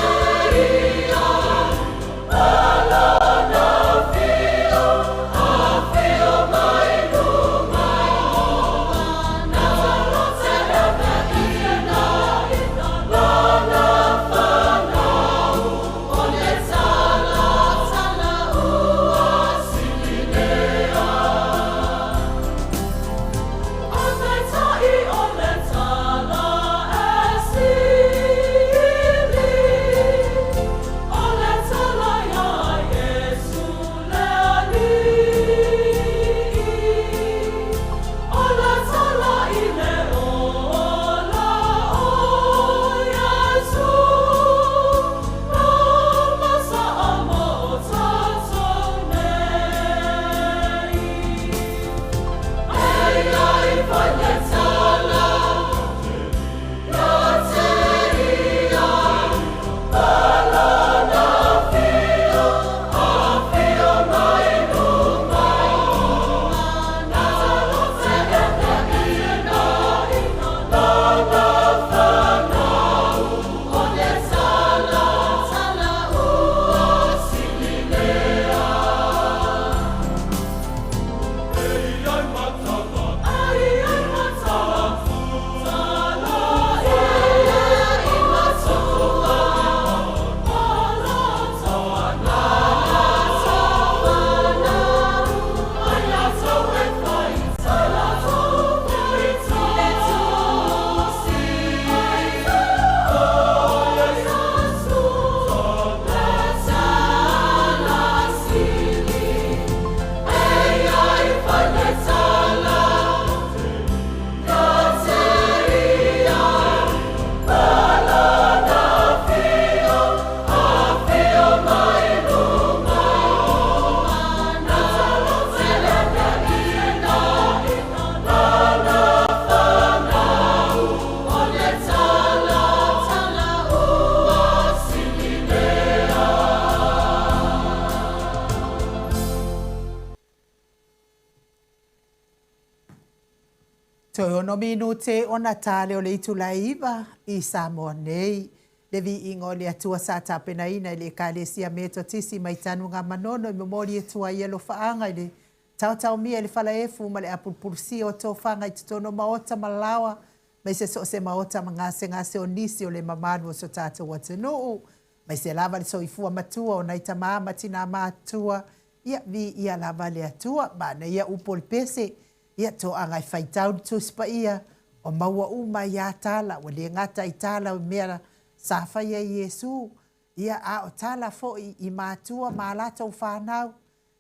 A: Toi ono minute ona tale o le itulaiva I Samoa nei. Le Viiga o le atua sa tapenaina I le kalesia meto tisi mai tanu ngā manono I memori e tua I alo whaanga I le tau mia le whala efu ma le apulpulsi o tō whanga I tutono Maota malawa mai se so se Maota ngase o nisi o le mamanu o so tātou atenuu mai se lava le so ifua matua o naita maama tina matua ia Viiga lava le atua ma na ia upo le pese ia to anga faitau tu spa ia o maua uma ia tala o le ngata I tala o mea safa ia Yesu ia a o tala fo I matua malata o whanau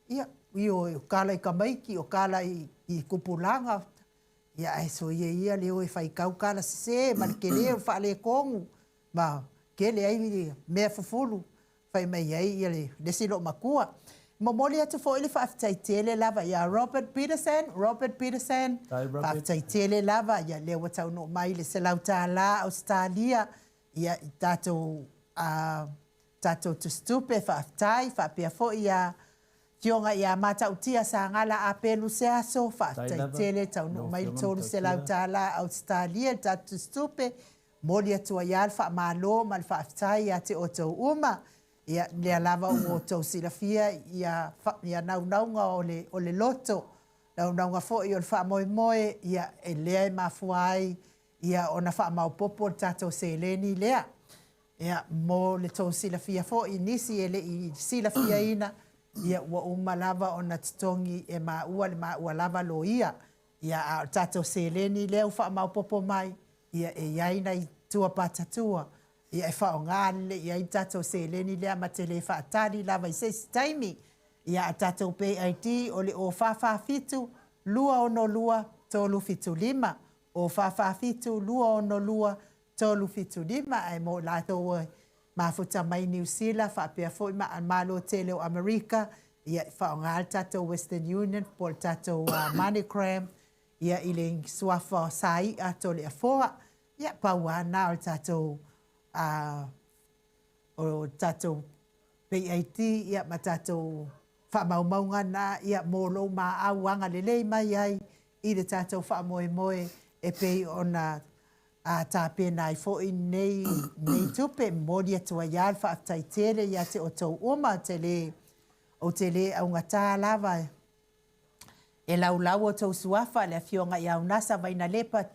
A: ia o kala I kamaiki o kala I kupulanga ia e so ia leo e whaikau kala se ma ke leo whale kongu ma ke le ai mea fufulu whai mai ai ia le silo makua Momoli atu fo ili whaaftaitele lava ia Robert Peterson whaaftaitele lava ia leo watau no mai le selau tāla Australia ia tātou tu stupe whaaftai whaapea fo ia fionga ia mata utia sa ngala apelu se aso whaaftaitele tau no mai tolu selau tāla Australia tātou stupe moli atu ia whaamalo mal whaaftai ia te oto uma ia le lava o tau silafia ia naunga o le loto naunga fo I o le whaamoemoe ia e lea e mafuai ia o na whaamaupopo tātou seleni lea ia mo le tau silafia fo I nisi e le I silafia ina ia ua uma lava o na titongi e maua le maua lava lo ia tātou seleni lea u whaamaupopo mai ia e iaina I tua patatua ia e whaongale ia I tātou seleni lea ma te le whaatari lava I se taimi ia a tātou PIT o le o whawhawhitu lua ono lua tolu fitu lima o whawhawhitu lua ono lua tolu fitu lima ai mo lātou mafuta mai New Zealand whaapea fo ima an malo tele o Amerika ia whaongale tātou Western Union po tātou MoneyGram ia I le suafa sai a tole a foa ia pauana o tātou o tātou PIT ia ma tātou whaamaumaunga na ia mōlo ma auanga lelei mai ai I le tātou whaamoemoe e pei ona tāpena I fo I nei tupe mori atua ial whaaftaitele ia te o tau oma o te le au ngata lava e laulau o tau suafa le fionga I au nasa vaina lepa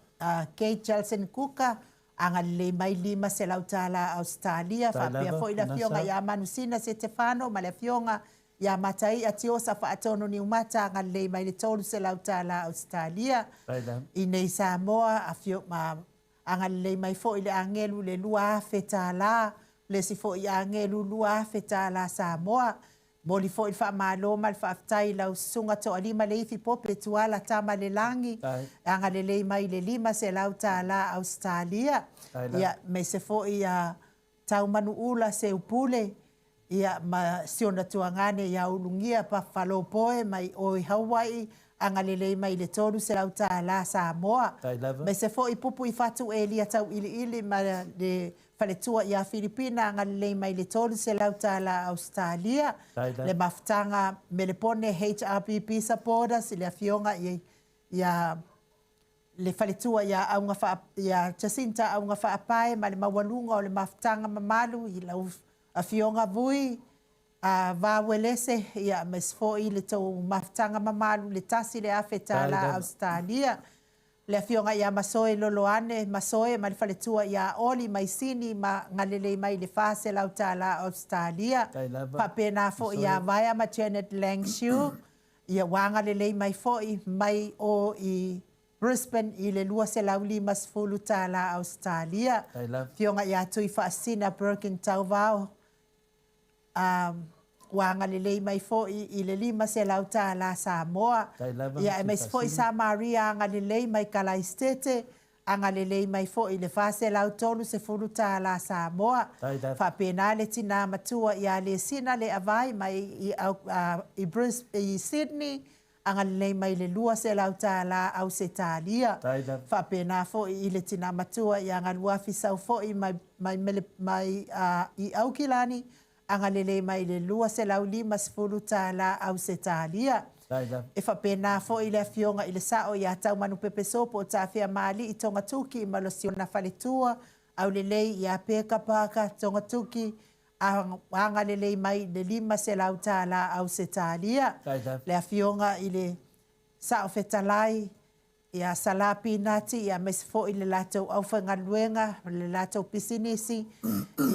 A: Kate Jelson Kuka anga le mai lima se lautala Australia fa pia fo ila fionga ya manusina se Stefano ma le fionga ya matai atiosa fa atono ni umata anga le mai le tolu se lautala Australia I Samoa afio ma anga le mai fo ile angelu le lua fetala le si fo ya angelu lua fetala Samoa moli fo il fa malo mal fa tai la sunga to alima le fi pope tuala tama le langi anga le mai le lima se lauta la Australia ia me se fo ia tau manu ula se upule ia ma siona tuangane ia ulungia pa falopoe mai o Hawaii anga le mai le tolu se lauta la Samoa me se fo I pupu I fatu elia tau ili ma le faletua ia Filipina anga le mai le tolu se lauta la Australia le maftanga me le pone HRPP supporters le afionga ia le faletua ia aunga fa ia Jacinta aunga fa apai ma le mawalunga o le maftanga mamalu I lau afionga vui va welese ia mesfo I le tau maftanga mamalu le tasi le afeta la Australia le fionga ia masoe loloane masoe ma le faletua ia oli mai sini ma ngalele mai le fase lauta la Australia pa pena fo ia vai ma Janet Langshu ia wanga le mai fo mai o I Brisbane I le lua se lauli mas fuluta la Australia fionga ia tui fa sina Birkin Tauvao wanga le mai fo I le lima se lauta la Samoa ia e mai fo I Samaria anga le mai Kalaistete anga le mai fo I le fase lautolu se fuluta la Samoa fa penale tina matua ia le sina le avai mai I Brisbane I Sydney anga le mai le lua se lauta la Australia fa pena fo I le tina matua ia anga lua fisau fo I mai I Aukilani anga le mai le lua se lauli mas fuluta la Australia E whapena fo i le fionga i le sao i a tau manu pepe sopo o tawhia mali i tonga tuki i malosiona whaletua au le lei i a peka paka tonga tuki a anga le lei mai le 5 se lau tāla au se tālia. Le a fionga i le sao whetalai i a salapi nati i a mesfo i le latou au whangaluenga, le latou pisinisi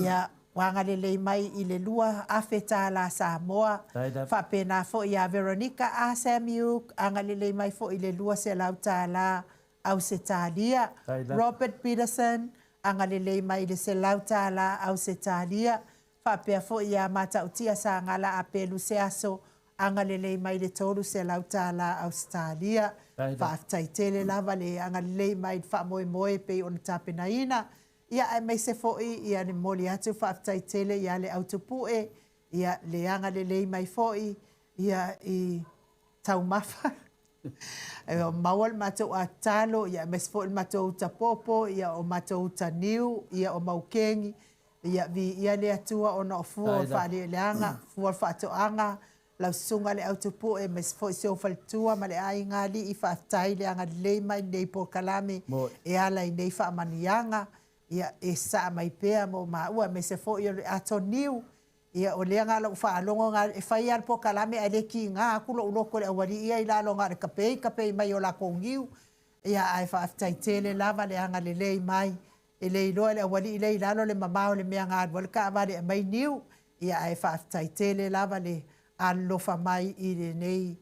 A: i a wanga le lei mai i le lua a whetala Samoa. Whapena fo i a Veronica a Samuel, anga le lei mai fo i le lua se lau tāla au se tālia. Robert Peterson, anga le lei mai le se lau tāla au se tālia. Whapea fo i a matautia sa ngala a pelu se aso, anga le lei mai le tolu se lau tāla au se tālia. Whaftai tele lava le anga le lei mai wha moe moe pe o na tāpena ina. Ia ai mai se fo'i ia ni moli atu whaftai tele ia le autopue, ia le anga le lei mai fo'i, ia i tau mafa. O mawal matou a talo, ia mai se fo'i matou ta popo, ia o matou ta niu, ia o maukengi, ia vi ia le atua o na o fua whaale le anga, fua whaato anga, lau sunga le autopue, mai se fo'i se o whalitua, ma le ai ngali i whaftai le anga le lei mai nei po kalame, e ala i nei whaamanianga, ia e sa mai pea mo maua me se fo ia ato niu ia o le ngala fa longo nga e fa ia po kalame ale ki nga ku lo ko le awari ia ila longa kape mai o la kongiu ia ai fa tai tele lava le anga le lei mai e le lo le awari ile ila lo le mama o le me nga wal ka va le mai niu ia ai fa tai tele lava le allo fa mai i le nei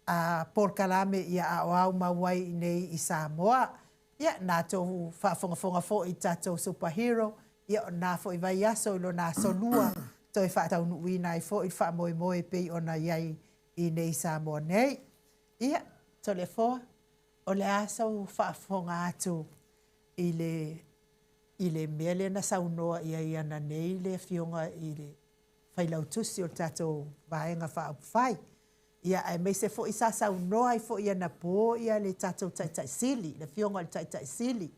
A: a por kalame ia au mawai nei i Samoa. Ia nā tō whaafonga fo i tātou superhero, ia nā fo i vai aso ilo nā sonua, tō i whaatau nui nai fo i wha moe moe pei o na iai i nei Samoa nei. Ia, tō le fo, o le aso whaafonga atu i le mele na saunoa ia i ana nei le fionga i le whailautusi o tātou vaenga whaapwhai. Ia ai mai se fo i sa saunoa i fo i ana po ia le tatou taitai sili, le fionga le taitai sili.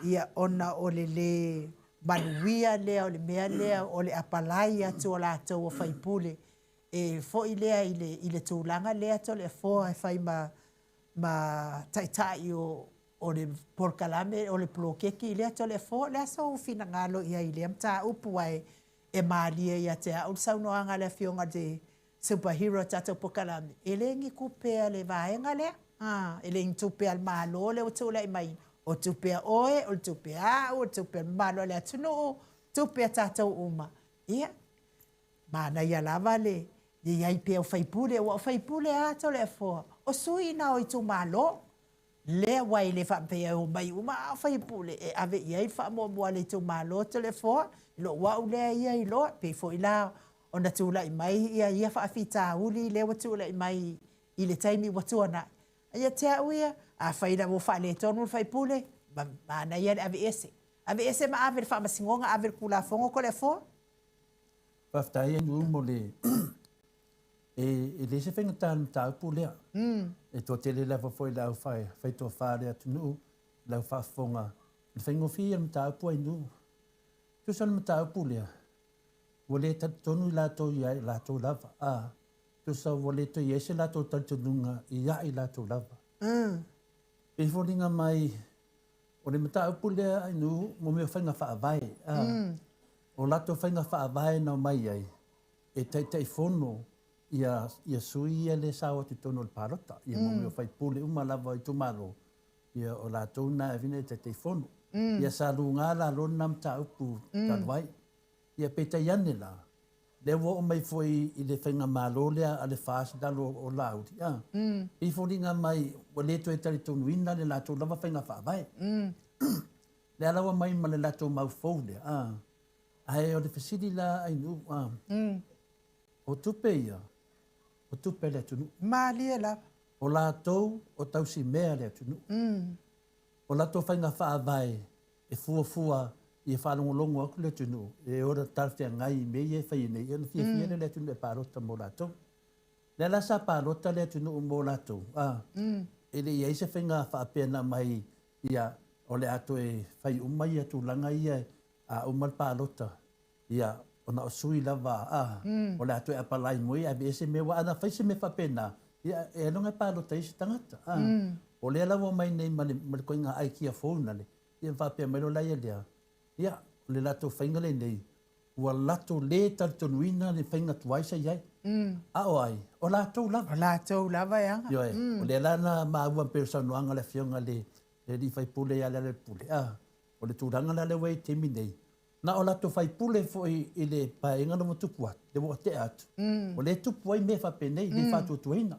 A: Ia ona o le manuia lea, o le mea lea, o le apalai atu o lātou o whaipule. E fo i lea i le tūlanga lea to le fo e whai ma taitai o le porkalame, o le plokeki lea to le fo, lea so fina ngalo ia i lea mta upu ai e maalia ia te au saunoanga le fionga de superhero tato pokalame. Ele ngi kupea le vaenga le. Ele ngi tupea al malo le o tula mai. O tupea oe, o tupea o tupea malo le atunu, tupea tato uma. Ia. Mana ia lava le. Ia i pea o whaipule, o whaipule ato le fo. O sui na o i tu malo. Le wai le whampea o mai uma a whaipule. E ave ia i whamoa le tu malo to le fo. Lo wau le ia i lo. Pe fo i lao. O na tūla i mai, ia whaafita uli, le wa tūla i mai, i le taimi wa tuana. Ia te au ia, a whaida mo whaile tonu whaipule, ma na ia le ave ese. Ave ese ma ave whaamasingonga, ave kula fongo ko le fo?
B: Whaftai anu mo le, e le se whenga tāna tāupu lea. E tō tele lewa foi lau whai tō whāre atunu, lau whaafonga. Le whengo whia ma tāupu anu. Tūsana ma tāupu lea. Wale tonu i lātou i lātou lava. Tusa wale to i ese lātou tantununga i ia i lātou lava. E whoringa mai, o le mata upu lea inu, mo mea whainga whaavai. O lātou whainga whaavai na mai ai. E teitai whono, ia sui ia le sawa te tono le parota. Ia mo mea whaipule uma lava i tumaro. Ia o lātou na e vina e teitai whono. Ia sa runga la lona mata upu taruai. Ia peta iane la. Le wo o mai foi i le whainga malo lea a le whaasi dalo o lauri. I whoringa mai, wa le to e tari tonu ina le lato lava whainga whaavai. Le alawa mai ma le lato mau fau lea. Ae o le whasiri la ainu. O tupe ia. O tupe le tunu.
A: Maalia la.
B: O lato o tausi mea le tunu. O lato whainga whaavai e fua i whanongolongo aku le tunu. E ora tarwhia ngai mei e whai nei. Ia fia le tunu e pārota mō lātou. Le la sa pārota le tunu o mō lātou. E le ia se whainga whaapena mai ia o le ato e whai umai atu langa ia a umal pārota. Ia ona o sui lava. O le ato e apalai moi a ese me wa ana whaise me whapena. Ia e longa palo tai se tangata. O le lawa mai nei male ko inga ai kia phone le. Ia fa pe mai lo lai le. Ia le lato fainga le nei. Ua lato le tartonuina le fainga tuaisa iai. A ai. O lato lava.
A: O lato lava ya.
B: Yo e. O le lana ma ua personuanga le fionga le di fai pule ya le pule. O le turanga le wei temi nei. Na o lato fai pule fo i le paenga no tupuat. Le wo te atu. O le tupu ai me fa pe nei le fa tutuina.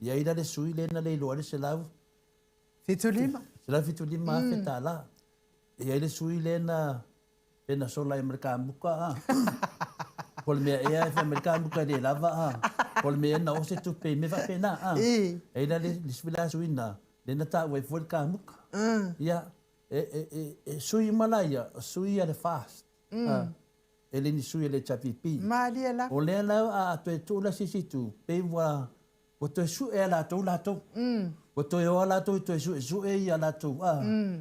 B: Ia ira le sui le na le loa le se lau.
A: Fitulima.
B: Se lau fitulima a feta la. Ia le sui le na pena sola Amerika muka. Pol mea ea e Amerika muka le lava. Pol mea na o se tupe me fa pena. Ira le svila sui na. Le na ta wai fuel ka muka. Ia sui malaya, sui ale fast. Ele ni sui le chapipi.
A: Malia la.
B: O le la a to tu la sisitu. Pe wa o to su e la to la to. O to e la to su e ya la to.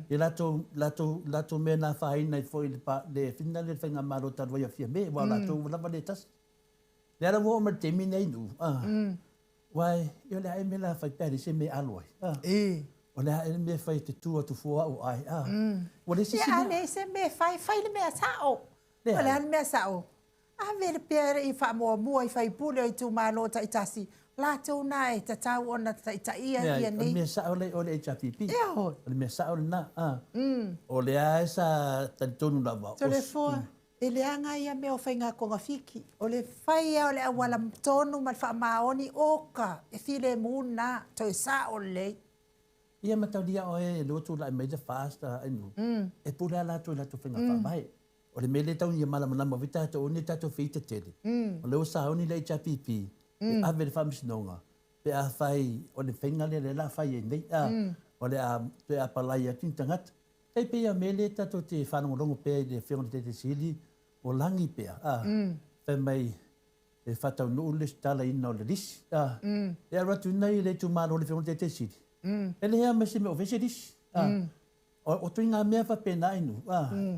B: E la to me na fa ina foi le final le fenga malo ta wa fia me wa la to la valetas. Le la wo mer termine nu. Wai yo le ai me la fa pe se me aloi. O le ai me fai te tua tu fua o ai. O le sisi.
A: Ya le se me fai le me sao. O le an me sao. A ver pere i fa mo i fai pule i tu malo ta itasi. La tu na e ta tau ona ta ia nei.
B: O me sao le o le chapipi.
A: O
B: le me sao na. O le ai sa tantonu la va.
A: So le fua. E le anga ia me o fai ngā konga fiki. O le fai o le awala tonu mal fa maoni oka. E file muna. To sa o le.
B: Ia mataulia o e lotu la me de fasta anu. E pula la tu whenga whamai. O le mele tau ia malamalama vita to oni tato white tele. O le osa oni le chapipi. E ave le whamisinonga. Pe a whai, o le whenga le la whai e nei. O le a pe a palai a tintangat. Ei pe a mele tato te whanongorongo pe le whionga te sili o langi pe a. Whai mai e whatau nuu le stala ina o le risi. E a ratu nei le tu maro le whionga te sili. Ele hea me se me ofese dis. O tui ngā mea wha pēnā inu.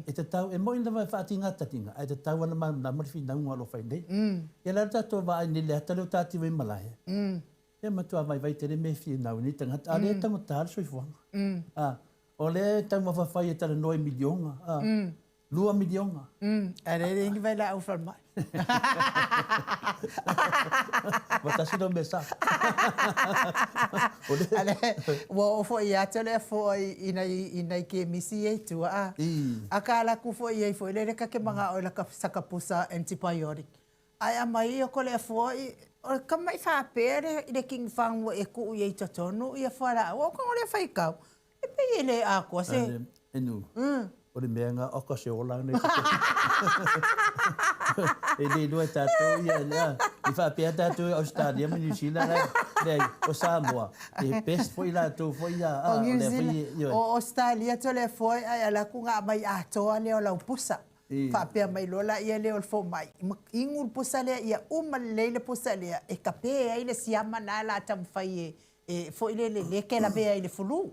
B: E te tau, e moina vai whaati ngā tatinga. E te tau ana na marifi naunga lo whai nei. E la tato wa ai nile hata leo tāti wei malahe. E matua vai vai tere me fie nau ni tangata. A le tango tāle soi fuanga. O le tango whawhai e tala noe milionga. 2 milionga.
A: A le ringi vai la au whalmai.
B: Watasi no me sa.
A: Ale, wo fo ia tole fo ina ke misi e tua. A kala ku fo ia fo le ka ke manga o la ka sakapusa antibiotic. Ai mai o kole fo o ka mai fa pere ile king fang e ku ia totonu ia fala o ko le fai ka. E pe ile a ko se.
B: Enu. O le mea ngā oka se ola nei. E le lua tātou ia lea. I whapea tātou Australia ma New Zealand. O Samoa. E best foi lātou foi a.
A: O New Zealand. O Australia to le foi ai ala ku ngā mai atoa leo lau pusa. Whapea mai lola ia leo fo mai. Ingul pusa lea ia leile pusa lea. E ka pēa ile siama nā la tam whai e foi le ke la pēa ile fulu.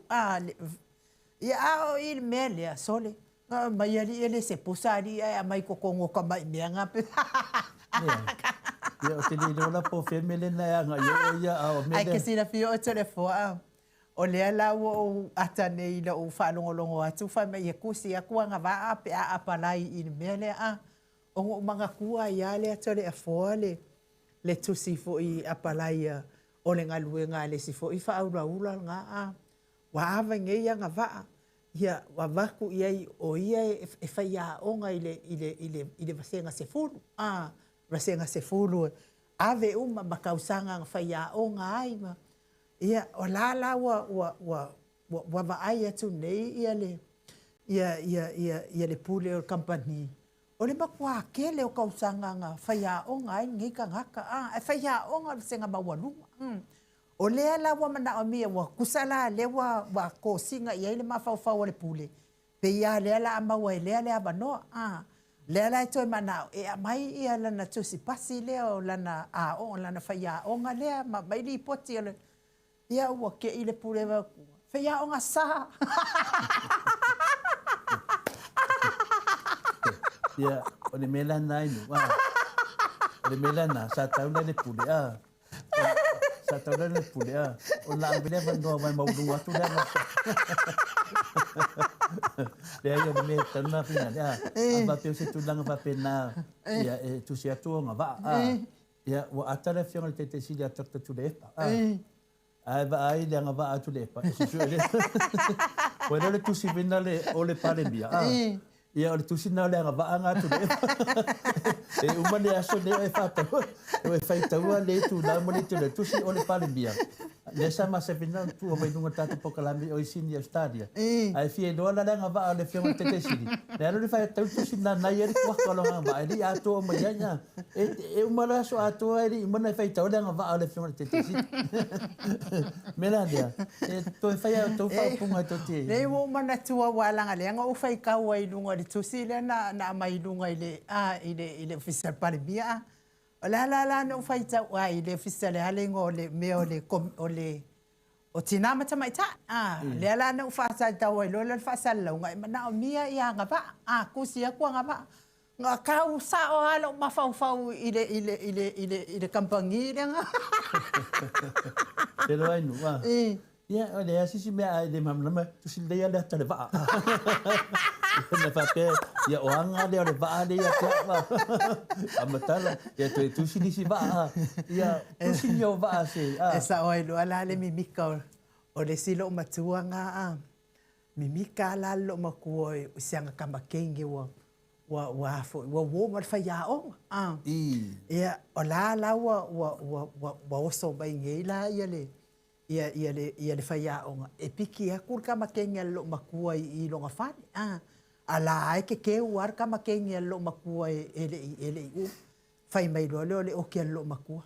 A: Ia ao il mea lea sole. Mai ali ele se pusari ai mai ko kongo ka mai mea ngā pe.
B: Ia o te lilo la po femele na nga ia o mele.
A: Ai ke sina fio o telefona. O lea la o atane i la o whalongolongo atu whai mai e kusi a kua ngā waa ape a apalai i mea lea a. O mga kua ia lea tole a fua le tusi fo i apalai o le ngā lue ngā le si fo i whaura ula ngā a. Wa awa ngei a ngā waa. Ia wawaku iai o ia e whai a onga i le vasenga se fulu. Vasenga se fulu. Ave uma makausanga nga whai a onga ai ma. Ia o lala wa ai atu nei ia le pule o kampani. O le makua kele o kausanga nga whai a onga ai ngi ka ngaka. E whai a onga vasenga mawaluma. O lea la wa mana o mia wa kusala le wa ko singa ia le mafau le pule. Pe ia lea la ama wa lea banoa. Lea la toi mana e mai ia lana tusi pasi lea o lana a o lana whaia onga lea ma mai li poti le. Ia wa ke i le pule wa whaia onga sa.
B: Ia o le mela nai nu. O le mela na sa tauna le pule. tātou le pule a. O la avile vandoa mai maurunga tu le ngata. Lea ia me tana pina lea. Ava peo se tulanga papena ia tu se atua nga va. Ia wa atara fionga le te sili atakta tu le epa. Ai va ai le nga va atu le epa. Koe le tu si vina le o le pale mia. Ia o le tu si na le nga va anga tu le epa. E umane aso le e whātau. E whaitaua le tu la mo le tu le tu si o le pale mia. Le sa ma se vina tu o wainunga tatu pokalami o isini Australia. Ai fie doa la nga va le fionga te sili. Le alo le whaitau tu si na nai eri kuakalonga va. Eri ato o mai anya. E umara so ato eri umana whaitau le nga va le fionga te sili. Mela lea. E toi whaia tau whaupunga to te.
A: Le mo mana tua walanga le nga o whaikau ai lunga le tu si le na mai lunga ile official pale bia. La no whaitau ai le official ale ngo le me o le o tina mata mai ta. Le la no whaasai tau ai lo le whaasai lau ngai mana o mia ia nga ba. Kusia kua nga ba. Nga kau sa o alo mafau ile kampangi le nga.
B: Pero ai no wa. Ia ole asisi me ai le mamlama tu si le ala tale va. Na pape ia o anga le va le ia te va. Amatala ia tu si si va. Ia tu si yo va se.
A: Esa oi lo ala le mimika o le silo matua nga mimika la lo makuoi usianga kamakengi wa wo ma fa ya o. Ia ola wa oso bai ngela ia le ia le whaia onga. E piki a kur ka makenga lo makua i longa whane. Ala ai ke uar ka makenga lo makua ele i u. Whai mai lo le o kia lo makua.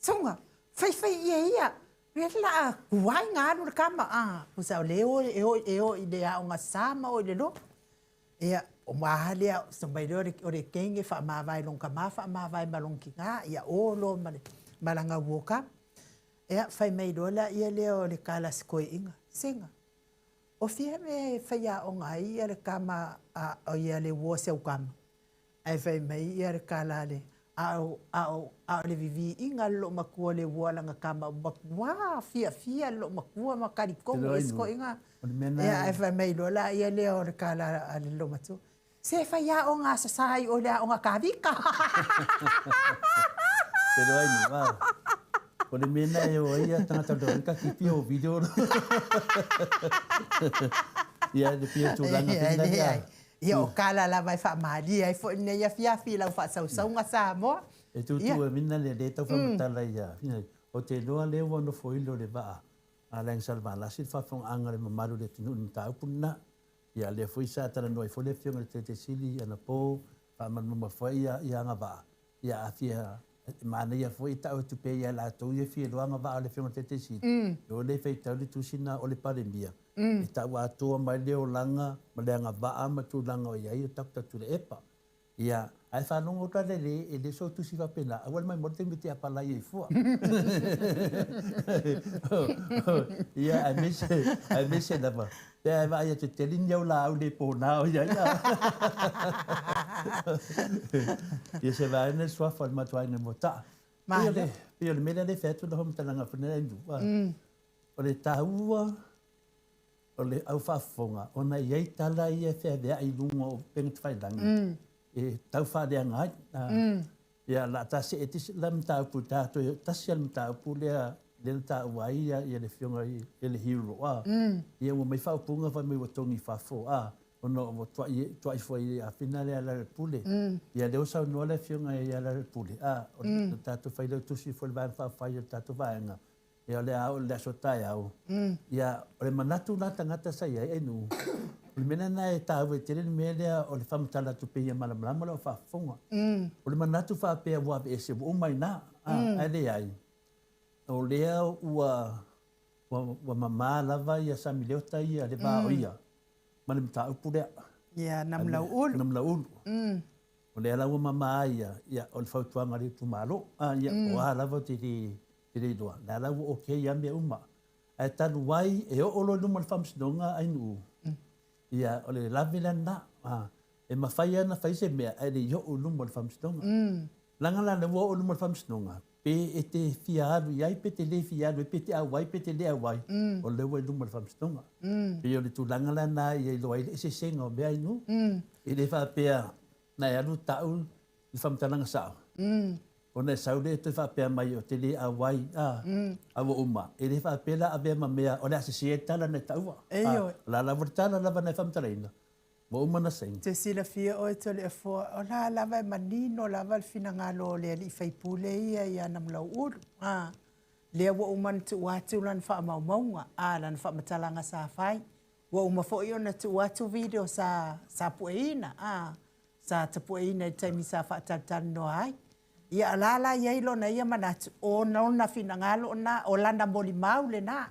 A: Tonga, whai ia. Rela kuai ngā nura kama. Pusa o leo i le a onga sama o le lo. Ia o mahalea so mai lo o le kenge wha mawai longa ma wha mawai malongi ngā. Ia o lo malanga woka. Ea whai mei rola ia leo le kala skoi inga. Senga. O fia me whaia o ngai ia le kama o ia le wo seu kama. Ai whai mei ia le kala le ao le vivi inga lo makua le wo langa kama. Wa fia lo makua makari kongo isko inga. Ea ai whai mei rola ia leo le kala le lo matu. Se whaia o ngā sasai o lea o ngā kawika.
B: Pero ai ni wa. O le mena e o ia tangata dorika ki pia o video. Ia le pia tūranga pina ia.
A: Ia o kala la vai wha maari ai fo ina ia fiafi lau wha sau nga Samoa.
B: E tūtu e mina le tau whamatala ia. O te loa leo wano foilo le waa. A lang salva lasit whawhong anga le mamaru le tunu ni tau puna. Ia le fwoi sa tala noi fo le fionga le te sili ana po. Whaman mama fwoi ia anga waa. Ia a fia mana ia foi tau tu pe ia la tu ia fie loanga va le fionga te si lo le fei tau le tu sina o le pandemia e tau atua mai le o langa ma le anga va ma tu langa o ia tak tu le epa ia ai fa no ota le e le so tu si va pena awal mai morte miti apa la ia fo ia ai mese dava te vai ia te telinha o la o le pona o ia ia se vai ne sua forma tu ai ne mota ia le mele le fetu do hom talanga fune ndu o le taua o le au fa fonga ona ia tala ia fe de ai lungo o pengt fai dang e tau fa de ngai ia la ta se etis lam ta pu ta to ta sial ta pu le ta wai ia le fionga le hero ia mo mai fa punga fa mai watongi fa fo ono mo toi foi a finale ala pule ia le osa no le fionga ia la pule o ta to fa le tu si fo le fa fa ia ta to va nga ia le sota ia o le manatu na tangata sai ai nu o le mena na e ta we tere mele o le famtala tu pe ia malamala lo fa fonga o le manatu fa pe wa e se o mai na ai ai o lea ua mama lava ia sa mileota ia le va ia ma le mta upule
A: ia nam lau ulu
B: o lea la ua mama ia o le fautuanga le tu malo ia o a lava te doa la o ke ia me uma ai tanu wai e o lo numa le famsidonga ai nu ia o le lavela na e mawhai ana whai se mea ai le yo o numa le famsidonga langa la le wo o numa le famsidonga pe e te fiaru iai pe te le fiaru pe te awai pe te le awai o le wai luma le whamstonga pe o le tūlanga la nā i loa i le se senga o mea inu i le whapea na e alu tau i whamtalanga sao o nei sau le te whapea mai o te le awai awa uma i le whapea la avea ma mea o le ase se tala nei taua la la tala lava nei whamtalaina mo uma na seng
A: te sila fia o te le fo o la lava e manino lava le fina ngalo le li faipule ia ia na mlau uru le wa uma tu watu lan fa mau maunga lan fa matalanga sa fai wa uma fo yo na tu watu video sa pueina sa te pueina te mi sa fa tatan no ai ia lala ia ilo na ia manatu o na fina ngalo na o landa boli mau le na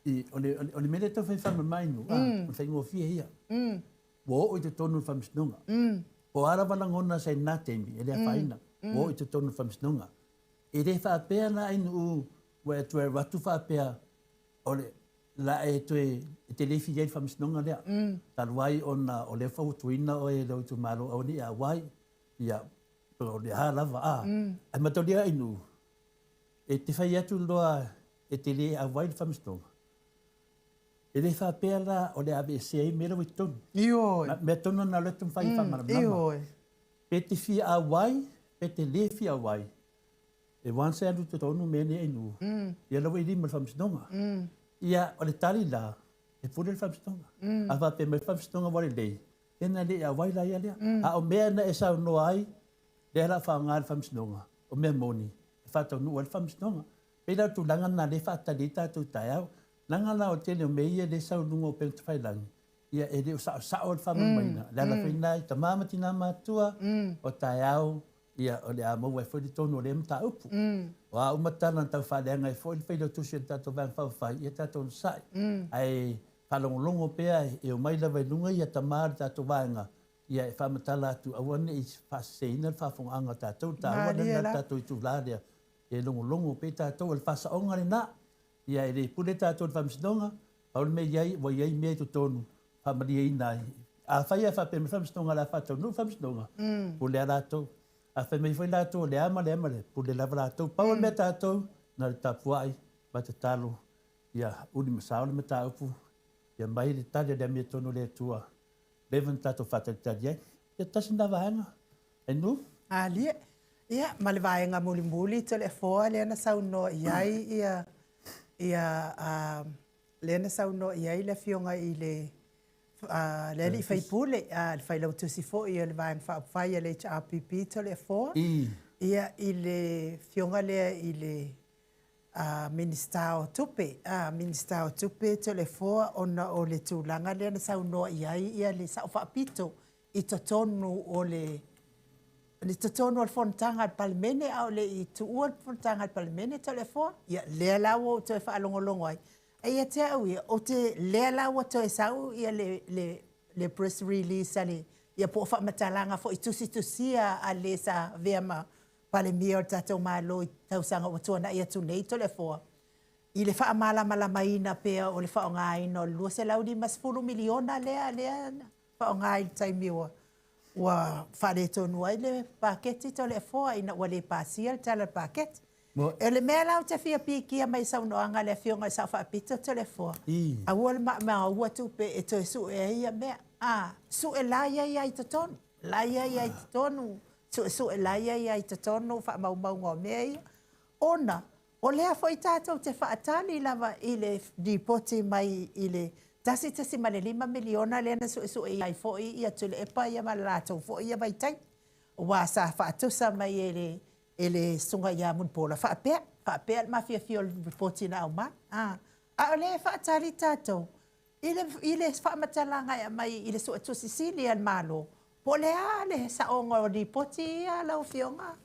B: i ole mele to fa fa mai no o fa ngo fia ia wo o te tonu whamsnunga. O ara wana ngona sei nā temi, e rea whaina. Wo o te tonu whamsnunga. E re whaapea na inu u, wa e tue ratu whaapea, ole, la e tue, e te lefi iei whamsnunga rea. Taruai ona, o le whau tuina o e leo tu maro au ni a wai, ia, o le ha lava Ai matoria inu, e te whai atu loa, e te le a wai whamsnunga. E le whapea la o le ABCA mera wi tonu.
A: Ioi.
B: Mea tonu na letum whai whamarama. Ioi. Pe te whia a wai, pe te le whia wai. E wanse anu te tonu mene e nu. Ia lawa i rima le whamstonga. Ia o le tali la, e pure le whamstonga. A whape me whamstonga wale lei. E na le a wai la ia lea. A o mea na e sau no ai, le ala whaonga le whamstonga. O mea moni. E whatau nua le whamstonga. Pe la tu langa na le whatalita tu tai au. Nanga la o tele o meia le sau nunga o pēntu whailangi. Ia e reo sao o le whamaina. Lala whaina i ta mamati nā mātua o tai au. Ia o le a mau e whai tonu o le mta upu. O a umatana tau whaleanga e whai whai tusi e tato vang whawhai. Ia tato na sai. Ai whalongolongo pēa e o mai lawa lunga ia ta māri tato vanga. Ia e whamatala atu awane i whaseina whawhonganga tato. Ta awane na tato i tūlārea. E longolongo pē tato e whasaonga le nā. Ia e re pule tātou le whamsidonga, au le mea iai, wa iai mea tu tonu, whamaria i nai. A whai a whape me whamsidonga la whatau nu whamsidonga, pule a rātou. A whai mei whai rātou, le ama, pule lava rātou. Pau mea tātou, na le tapuai, ma te talo, ia uni masao le me tāupu, ia mai le tali le mea tonu le tua. Levan tātou whatai tali ai, ia tasi na vahanga. E nu?
A: A lia, ia, ma le vaenga muli muli, to le foa, le ana sau no iai, ia, lena sau no ia le fionga i le li fai pule le fai lau tusi fo i le vaen whaapwhai le HRPP to le fo ia i le fionga le i le minister o tupe to le fo ona o le tūlanga lena sau no ia le sau whaapito i totonu o le totonu al fontanga al palmene au le i tuua al fontanga al palmene to le fo ia le lau o te whaalongolongo ai ia te au ia o te le lau o te sau ia le press release ale ia po whamatalanga fo i tusi a le sa veama pale mia o tatou malo i tausanga o tuana ia tu nei to le fo i le whaamala malamaina pea o le whaongaina o lua se lau di mas 4 miliona lea whaongaina taimiwa wa fare tonu ai le paketi to le foa ina wale pasia tala paketi ele mea lau te fia piki mai sau noanga le fionga sa fa pito to le foa a wal ma ua tupe e to su e ia mea su e laia ia i tonu laia ia i tonu su e laia ia i tonu fa mau ngo mea ona o lea foi tatou te fa atali lava ile dipoti mai ile tasi male 5 miliona lena su ai foi ia tule epa ia malato foi ia vai tai wa sa fa tusa mai ele sunga ia mun pola fa pe ma fio reporti na uma a le fa tali tato ile fa matalanga mai ile su Sicilia malo pole ale sa ongo reporti ala fionga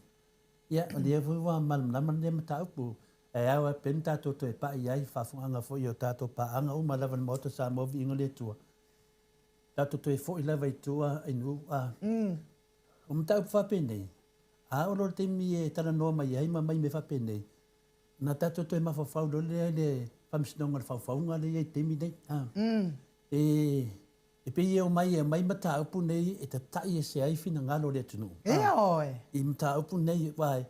B: ia le vo mal na mane mata upu e awa penta toto e pa iai whafunga fo i o tato pa anga uma lava Maota Samoa Viiga le tua. Tato to e fo i lava i tua i nu o mtau whapenei. A oro te mi e tana noa mai ai ma mai me whapenei. Na tato to e mawhawhau lo le whamsinonga le whawhaunga le i te mi nei. E pe i o mai mata upu nei e ta tai e se ai fina ngalo le tunu.
A: E oi.
B: I mta upu nei vai.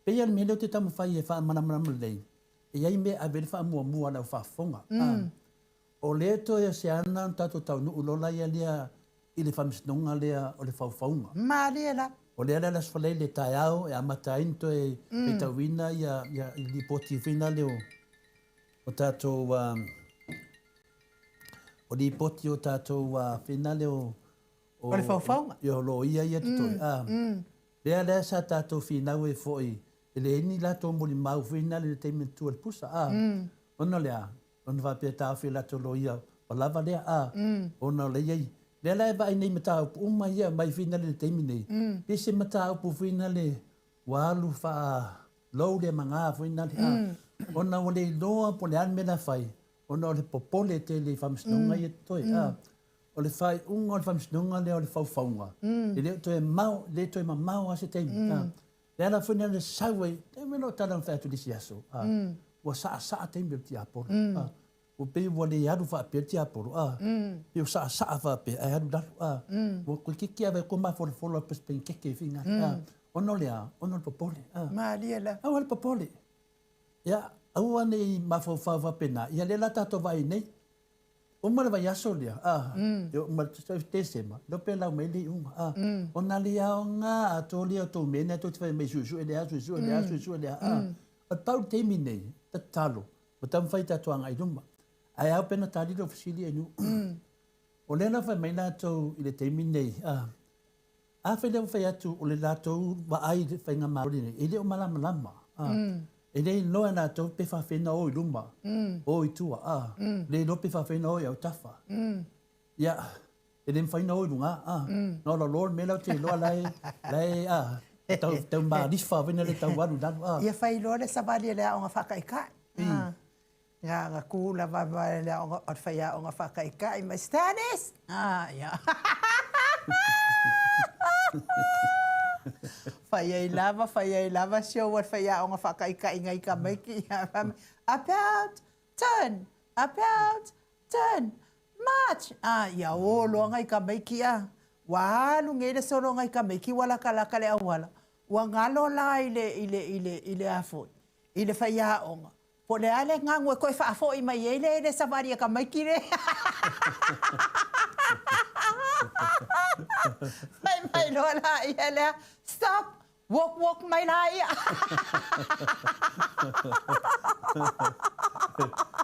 B: Pea me leo te tamu whai e wha manamanamu lei. E ai me a vere wha mua na whafonga. O lea to e se ana tato tau nu ulola ia lea i le whamisnonga lea o le whauwhaunga.
A: Maria la.
B: O lea lea las whalei le tai au e amata into e tauina ia li poti whina leo. O tato o li poti o tato whina leo.
A: O le whauwhaunga?
B: Yo lo ia te toi. Lea sa tato whina e foi. E le eni la tō mori mau whina le te mentua le pusa. Ona lea. Ona whapea tā whi la tō lo ia. O lava lea. Ona le iei. Lea lai vai nei mata upu uma ia mai whina le te nei. Pese mata upu whina le walu wha lau le manga whina le. Ona o le loa po le anmena whai. Ona o le popole te le whamsnonga i toi. O le whai unga o le whamsnonga le o le whauwhaunga. E leo toi mau, le toi ma mau ase te Lea la whina le sauwe, te meno tala whai atu lisi aso. Ua saa te mbeo ti aporo. O pe ua le aru wha apea ti aporo. Pe o saa wha apea ai aru daru. Ua koe kiki awe ko ma fore folo apes pen keke whinga. Ono lea, ono le popole.
A: Maria la.
B: Au le popole. Ia, au ane i mafau wha pena. Ia le la tato vai nei. O mara vai aso lea. Yo ma te sema. Lo pe lau mele unga. O na lea o ngā ato lea o tō mene. Ato te whai mei suisu. Elea suisu. Elea suisu. Elea. O tau teimi nei. Ta talo. O tam whai tatuanga i runga. Ai au pena tāliro fasili e nu. O lea na whai mai nātou i le teimi nei. A whai leo whai atu o le nātou wa ai whai ngā maori nei. E leo malama lama. E lei noa nātou pe whawhena o i runga. O i tua. Le no pe whawhena o i au tafa. Ia. E le mwhaina o i runga. No la lor me lau te loa lai. Tau maarifa wena le tau waru danu.
A: Ia whai loa le sabari lea o ngā whakaikai. Ngā kūla wawa lea o whai o ngā whakaikai. Ma Stanis! Ia. Whai ai lava show wat whai o ngā whakaikai ngai ka maiki. About turn. March. Ia o loa ngai ka maiki a. Walu ngai le soro ngai ka maiki wala kalaka le awala. Ua ngalo la ile afoi. Ile whai o ngā. Po le ale ngā ngoi koe whaafoi mai ele savari ka maiki re. Mai loa la ia lea. Stop. Walk mai la ia.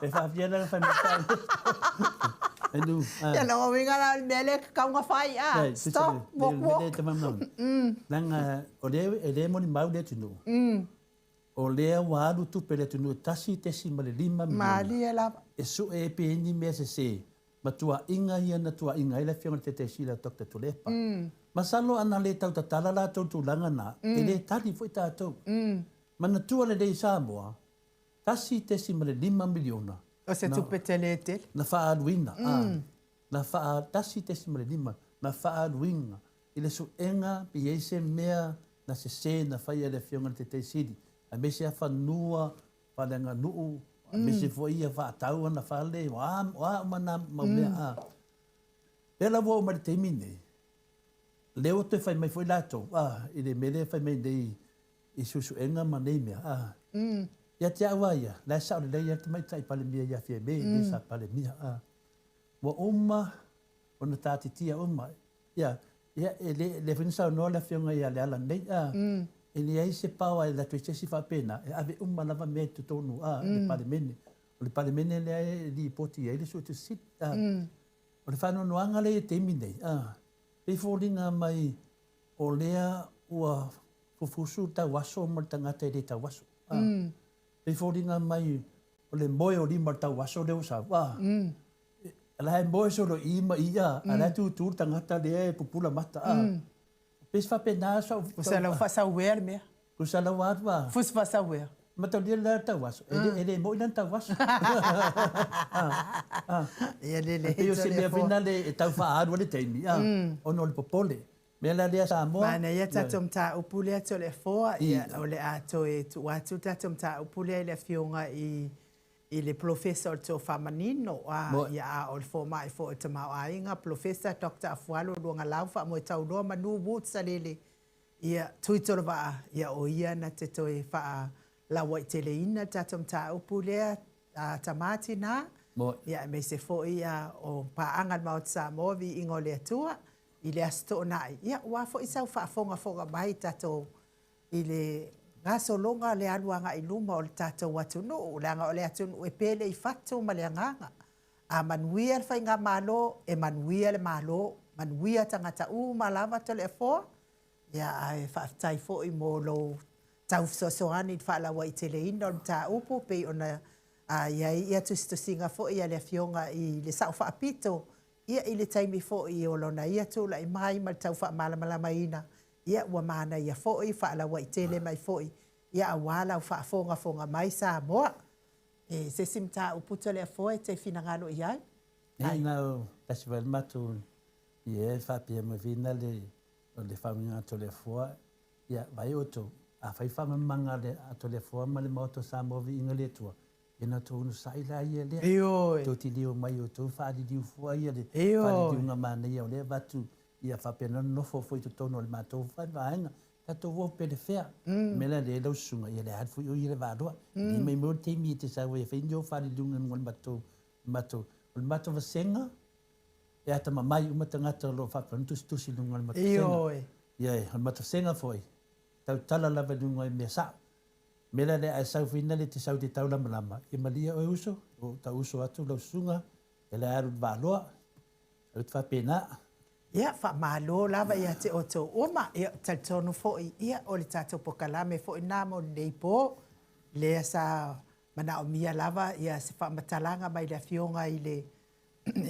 B: E whaafia na whai matai. Enu.
A: Ia loa winga la mele kaunga whai. Stop. Walk.
B: Nanga o le moni mau le tunu. O lea waru tupe le tunu tasi tesi ma le 5 miliona.
A: Maria la.
B: E su e peni me se. Matua inga ia na tua inga ila fiona te te sila Dr. Tulepa. Masalo ana le tau tatala la tau tūlanga na. E le tali fwoi tātou. Mana tua le dei Samoa. Tasi tesi ma le 5 miliona.
A: O se tupe te le te.
B: Na whaaruina. Na whaa tasi tesi ma le 5. Na whaaruina. Ile su enga pi eise mea na se na whai ele fiona te te sili. A mese a whanua, whananga nuu, a mese fwoi a whaatau ana whale, wa mana maumea. Pela wau mara teimi nei. Leo te whai mai fwoi lato, i le mele whai mai nei i susu enga ma nei mea. Ia te awa ia, lai sao le lei te mai tai pale mia ia fia me, le sa pale mia. Wa uma, ona tāti tia uma. Ia, le whinisau noa le whionga ia le ala nei. E le ai se paua e la tue tesi whapena, e ave lava mea tu tonu le palemene. O le palemene le ai li poti e le su tu sit. O le whanonoanga le e teimi nei. Pei fōringa mai o lea ua fufusu tau waso ma tangata e le tau waso. Pei fōringa mai o le moe o lima tau waso leo sa. Ala e moe soro ima ia, ala tu tūr tangata le e pupula mata. Pes whapena sa...
A: Kusa lau whasauwea mea.
B: Kusa lau atua.
A: Fus whasauwea.
B: Matau lia la tau waso. Ele mo ilan tau waso.
A: Ia lele.
B: Peo se mea whina le e tau whaaru le teimi. Ono le popole. Mea la lea Samoa.
A: Mana ia tatum ta upulea to le foa. Ia o le ato e tu atu tatum ta upulea le fionga i le professor to famanino ia a o le fo mai fo te mau ainga professor Dr. Afualo luanga lau fa mo tau roa manu wut sa lele Ia tuitoro va ia o ia na te toi fa la wai teleina tatom ta upu lea tamati na ia me se fo ia o paanga Maota Samoa vi ingo le Atua i le asto nai ia wa fo isa fa fonga mai tato i le ngaso longa le aluanga i luma o le tato watu no o le atu e pele i fatu ma le nganga a manuia le fainga malo e manuia le malo manuia tangata u malava to le fo ia ai whaatai fo i mō lo tau sosoani wha la wai tele ina o ta upo pe ona ia tu singa fo ia le fionga i le sao whaapito ia i le taimi fo i o lona ia tu la i mai ma tau wha malama ina ia ua mana ia fo i wha la wai tele mai fo i ia a wala wha fonga mai Samoa e se sim ta upo tole fo e te fina ngalo i ai
B: ai nau festival matu i e wha pia mawina le o le whaminga to le fua, ia vai oto, a whai whamamanga le ato le fua ma le Maota Samoa vi inga le tua. Ina tō unu saila ia lea.
A: Eoi.
B: Tō ti leo mai o tō whaadi diu fua ia le. Whaadi diu ngā mana ia o le watu. Ia whapena nofo fwoi to tono le mātou whai vaenga. Tato wo pele whea. Mela le lau sunga ia le hadfui o i le vāroa. Ni mai mo teimi i te sawa ia whaindio whaadi diu ngā ngā mātou. O le mātou vasenga. E ata mamai umata ngata lo whapana tusi nunga le matasenga. Ia on matasenga foi. Tau tala lava nunga i mea sa. Mela le ai sau fina le te sau te tau lama lama. E malia o uso, o ta uso atu lau sunga. E le aru vāloa. Au te whapena.
A: Ia whamalo lava ia te oto oma. Ia taltonu foi. Ia o le tātou pokalame foi nāmo leipo. Lea sa mana o mia lava. Ia se whamatalanga mai le fionga i le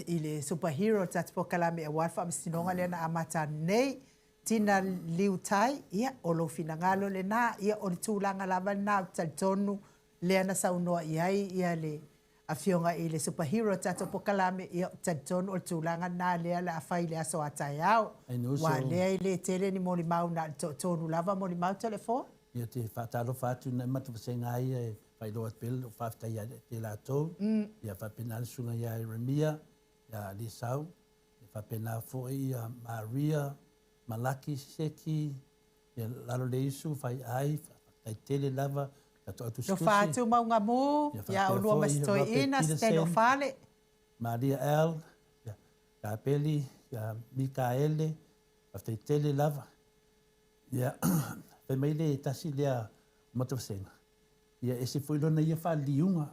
A: i le superhero tatu kalame e walfa msinonga le na amata nei tina liutai ia o lo finangalo le na ia o le tūlanga lava na taltonu le ana saunoa ia le afionga i le superhero tatu kalame ia taltonu o le tūlanga na le la afai le aso atai au wa le le tele ni moli mau na tonu lava moli mau telefo
B: ia te whatalo whatu na matapasenga ia pai loa pil o whafta ia te lātou, ia whapena sunga ia Remia, ia Lisau, ia whapena fōi ia Maria, Malaki, Seki, ia lalo le isu, whai ai, whai tele lava, kato atu skusi.
A: No whātu maunga mū, ia o lua masitoi ina, steno whale.
B: Maria El, ia Kapeli, ia Mikaele, whai tele lava. Ia, whai meile tasi lea matawasenga. Ia ese foi lona ia whaliunga.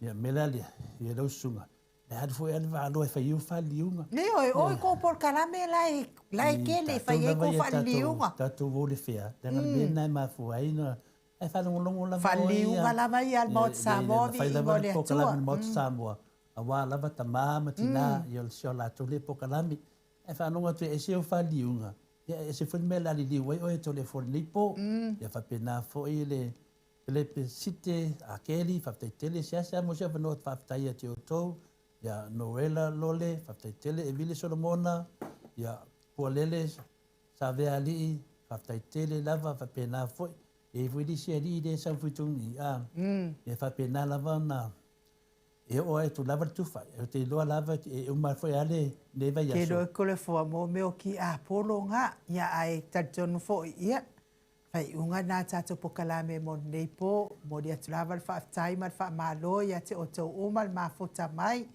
B: Ia melalia, ia lausunga. E hadu foi anu wāloa e whaiu whaliunga.
A: Ne oi ko por kalame lai kele whai ko whaliunga.
B: Tatou wole whea. Tanga mena e mafuaina. E whanongolongo lava oia.
A: Whaliunga lava ia al Maota Samoa vi ingo le atua.
B: Pokalame Maota Samoa. A wā lava tamā matina ia le sio lātou le pokalame. E whanonga tu e seo whaliunga. Ia ese foi mela li liu oi to le fornipo. Ia whapena foi le Lepe site a keli whaftai tele siasa mo se whanot whaftai a te o tau. Ia Noela Lole, whaftai tele e Vile Solomona. Ia Pualele, Savea Lii, whaftai tele lava whapena foi. E wili se ri de sa futungi. E whapena lava na. E oa e tu lava tu whai. E te loa lava e umar foi ale neva yaso.
A: Ke loe kole fua mo meo ki a polo ngā. Ia ai tatonu foi ia. Fai unga nā tātou pokalame mo nei po, mo ria tulawa le whaatai ma le whaamalo ia te o tau uma le mawhota mai.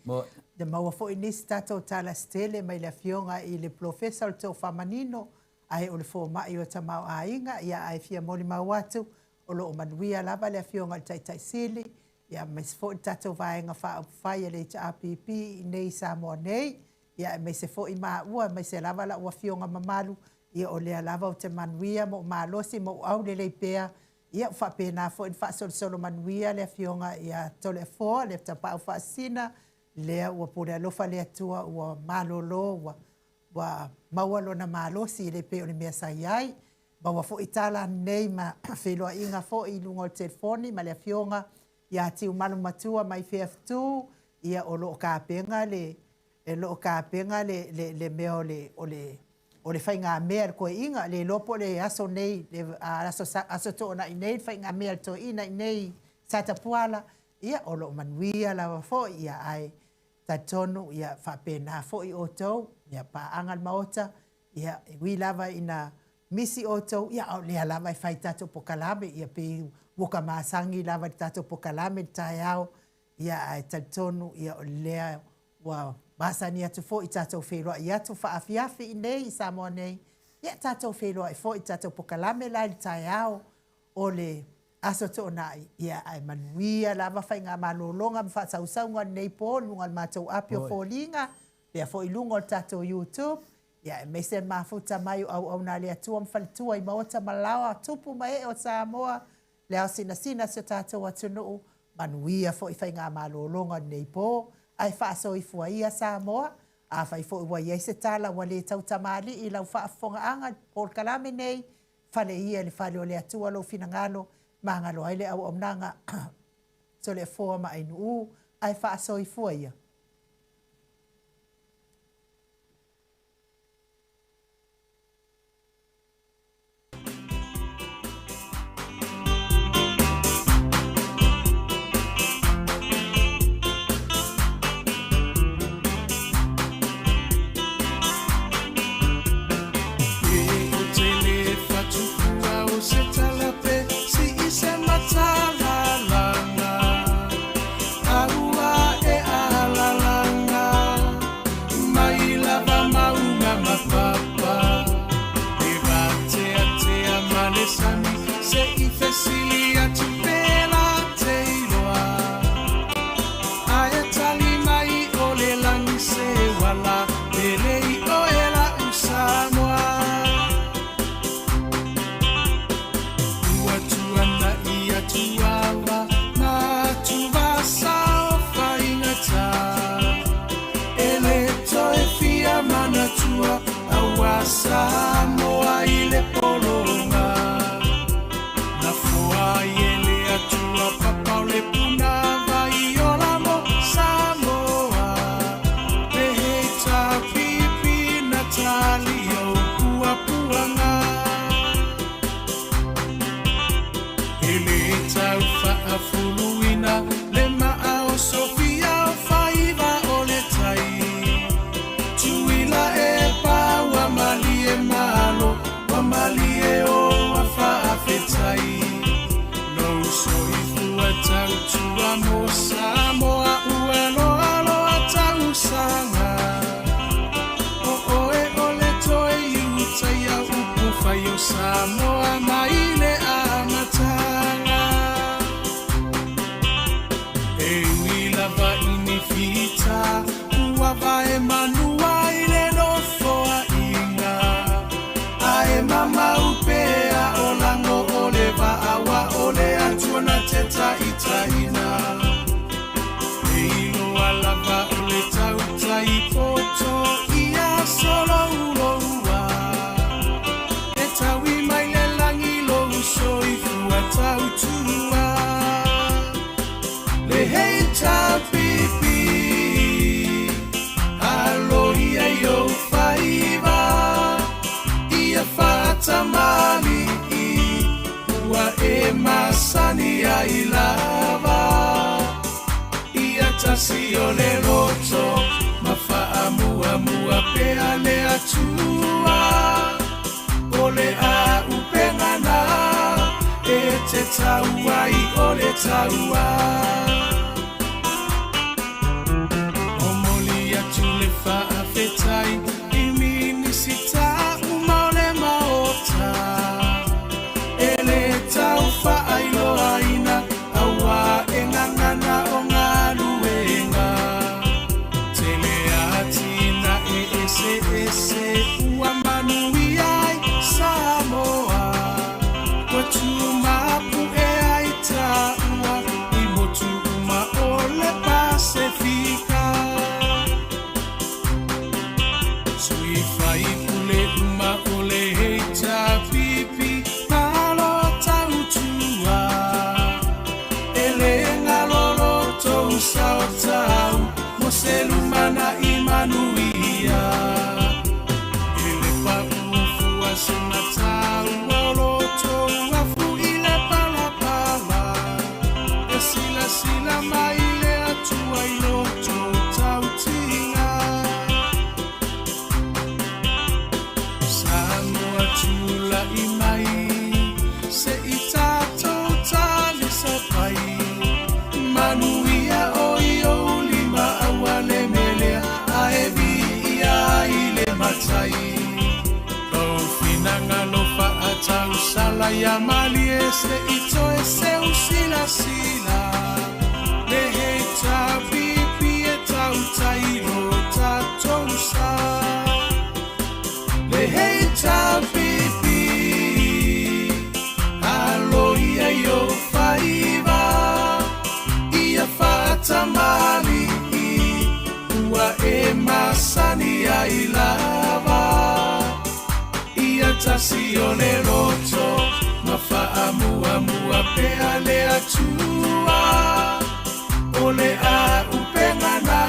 A: De maua fo inisi tātou tala stele mai le fionga i le professor tau whamanino, ai o le fo mai o ta mau a inga, ia ai fia moli mau atu, o lo o manuia lava le fionga le taitai sili, ia mai se fo i tātou vaenga whai le ta APP nei Samoa nei, ia mai se fo i maa ua, mai se lava la ua fionga mamalu, ia o lea lava o te manuia mo malosi mo au le leipea ia whapena fo in whaasolo manuia lea fionga ia tole fo le tapau whaasina lea ua pure alofa lea tua ua malolo ua maualo na malosi le pe o le mea sai ai ma ua fo itala nei ma wheloa inga fo i lunga o telefoni ma lea fionga ia tiu malu matua mai FF2 ia o loo kāpenga le mea o le whai ngā mea koe inga, le lopo le aso nei, le aso tō na i nei, whai ngā mea tō ina i nei, sata puala, ia o lo manuia lawa fo, ia ai tatonu, ia whapena fo i o tau, ia pa angal maota, ia wi lava ina misi o tau ia o lea lava e whai tato po kalame ia pe woka maasangi lava tato po kalame tai au ia ai tatonu ia o lea wa masani atu fo i tato wheroa ia tu whaafiafi i nei i Samoa nei ia tato wheroa i fo i tato po kalame lai tai au o le aso to nai ia ai manuia lava whai ngā malolonga mwha sausaunga nei po lunga mātou apio fōlinga pia fo i lunga o tato YouTube ia me se mafuta mai au na le atua mfalitua i Maota malawa tupu mai o Samoa le au sina se tato atunu manuia fo i whai ngā malolonga nei po ai whaaso i fua ia Samoa a whai fo i wai se tala wale tau tamali i lau whaafonga anga Paul Kalame nei whale ia le whale o le atua lo finangalo mangalo ai le au omnanga so le fua ma inu ai whaaso i fua ia.
D: Samoa ile polonga na fua ile atua papa le punava iola mo Samoa peheta pipi Natalia puanga ile taufa afuluina le maao Sofia faiva oletai tuila epa malie malo malie o afa afetai no so ifua tautua mo Samoa uelo alo atau sanga o e ole toi uta ya upufa yo Samoa maile amatanga e wila va inifita uava e manua ile no foa mama upea olango ole awa ole atuna teta itaina eilo alava ole tauta ipoto ia solo uloa etawi maile langi lo so ifua tautua le heita pipi alo ia yo faiva tamali wa emasani ya ilava ia tasio le roto mafaamu amua peale atua ole a upengana ete taua I ole taua omoli atule fa afetai imini sita taufa ailo aina awa engangana ongaluenga teleatina ese uamanuiai Samoa watu mapu e aita ua imotu sala ya mali ese ito ese usila sila le heta pipi eta utairo tatosa le heta pipi alo ia yo faiva ia fata mali ua e masani ai lava ia tasione roto mafa'amua pe ale atua ole a upengana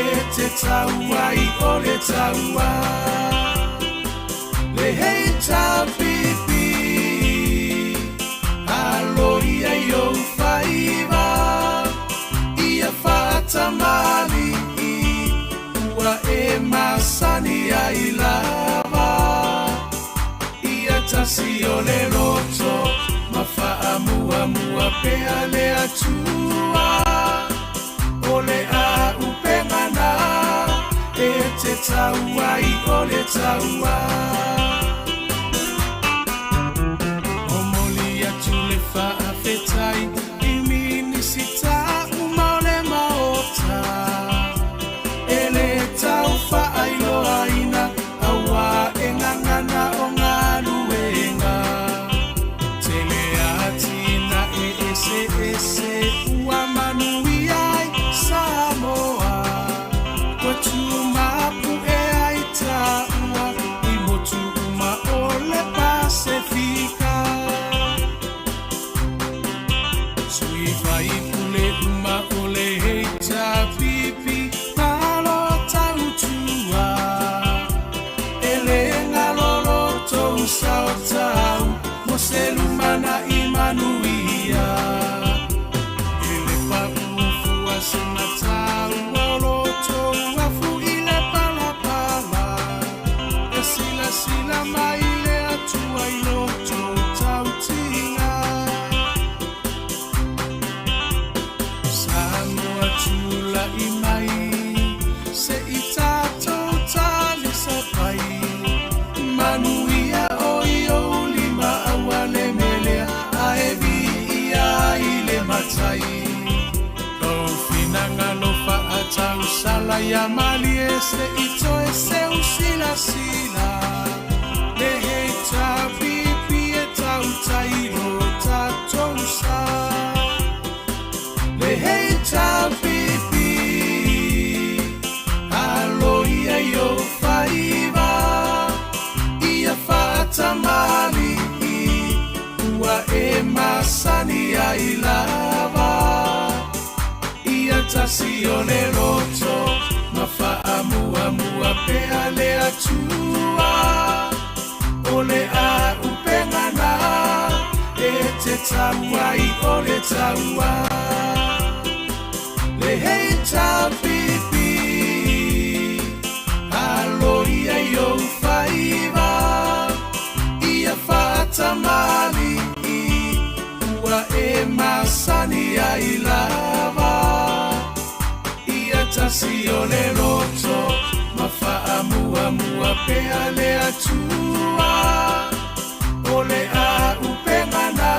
D: e te taua i ole taua le heita pipi alo ia yo faiva ia fata mali ua e masani ai lava ia tasione roto mafa'amua pe ale atua ole a upengana e te taua i ole taua o moli atu le fa'afetai i minisita uma ole maota ele tau fa'ailoaina aua e ngangana o ngā luenga tele atina e ese ua manui ai Samoa kwa tumapu e ai taua i motu uma ole Pasifika sui vai pule uma ole heita pipi malo tautua ele ngalolo tou saotau mo selumana imanuia ele paufu asenatau lolo tou afu ile palapala e sila maile atua ilo tou tautinga Samoa tula imai se itato tali sapai manuia o io lima awale melea aevi ia ile matai o finanga lo fa atau sala ya mali ese ito ese usila sila le heita pipi eta utairo tatosa le heita pipi alo ia yo faiva ia fata mali ua e masani ai lava ia tasione roto mafa'amua pe ale atua ole a upengana e te taua i ole taua le heita pipi alo ia yo faiva ia fata mali ua e masani ai lava ia tasione roto mafa'amua pe ale atua ole a upengana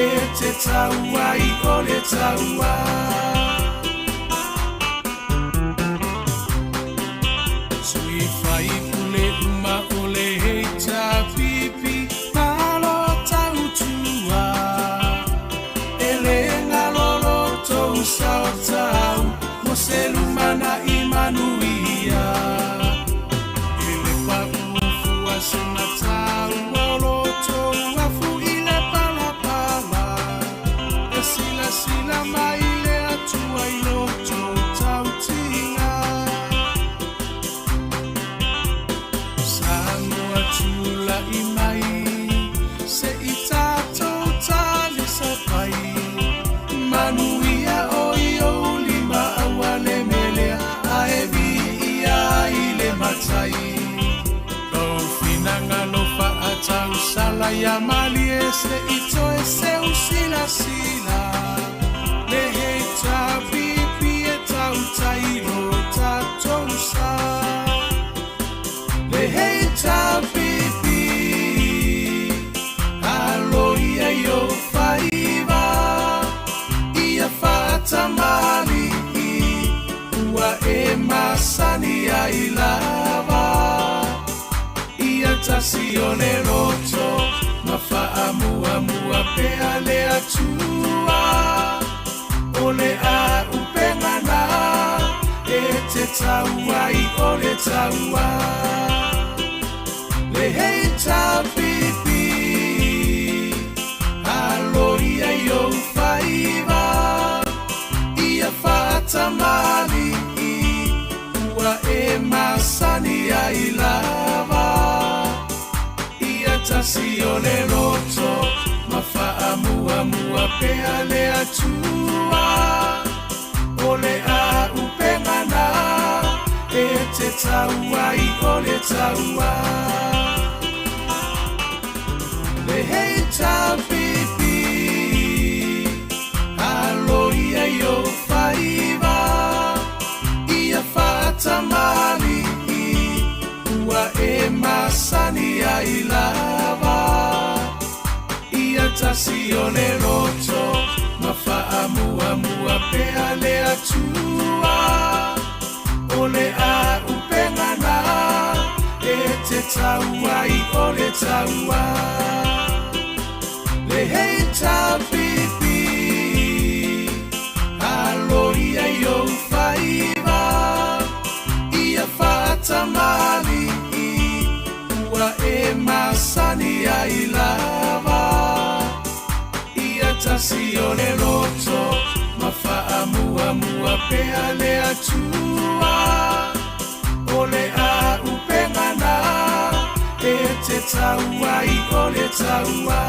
D: e te taua i ole taua sui fai pule uma ole heita pipi malo tautua ele ngalolo tou saotau mo selumana imanuia ele paufu asenatau lolo tou afu ile palapala e sila maile atua ilo tou tautinga Samoa tula imai se itato tali sapai manuia o io lima awale melea aevi ia ile matai o finanga lo fa atau sala ya mali ese ito ese usila sila le heita pipi eta utairo tatosa le heita pipi ai lava ia tasi o le roto ma fa'amuamua pea le atua o le a upengana e te tauai o le taua le hei tapipi aloia i o whaiva ia whaatamari ua e masani ai lava ia tasi o le roto ma fa'amuamua pea le atua o le a upengana e te tauai o le taua le hei tapipi aloia i o whaiva ia whaatamari ua e masani ai lava ia tasi o le roto ma whaamuamua pea le atua o le a upengana e te tauai o le taua le hei tapipi aloia i o whaiva ia whaatamari ua e masani ai lava ia tasi o le roto ma whaamuamua pea le atua o le a upengana e te tauai o le taua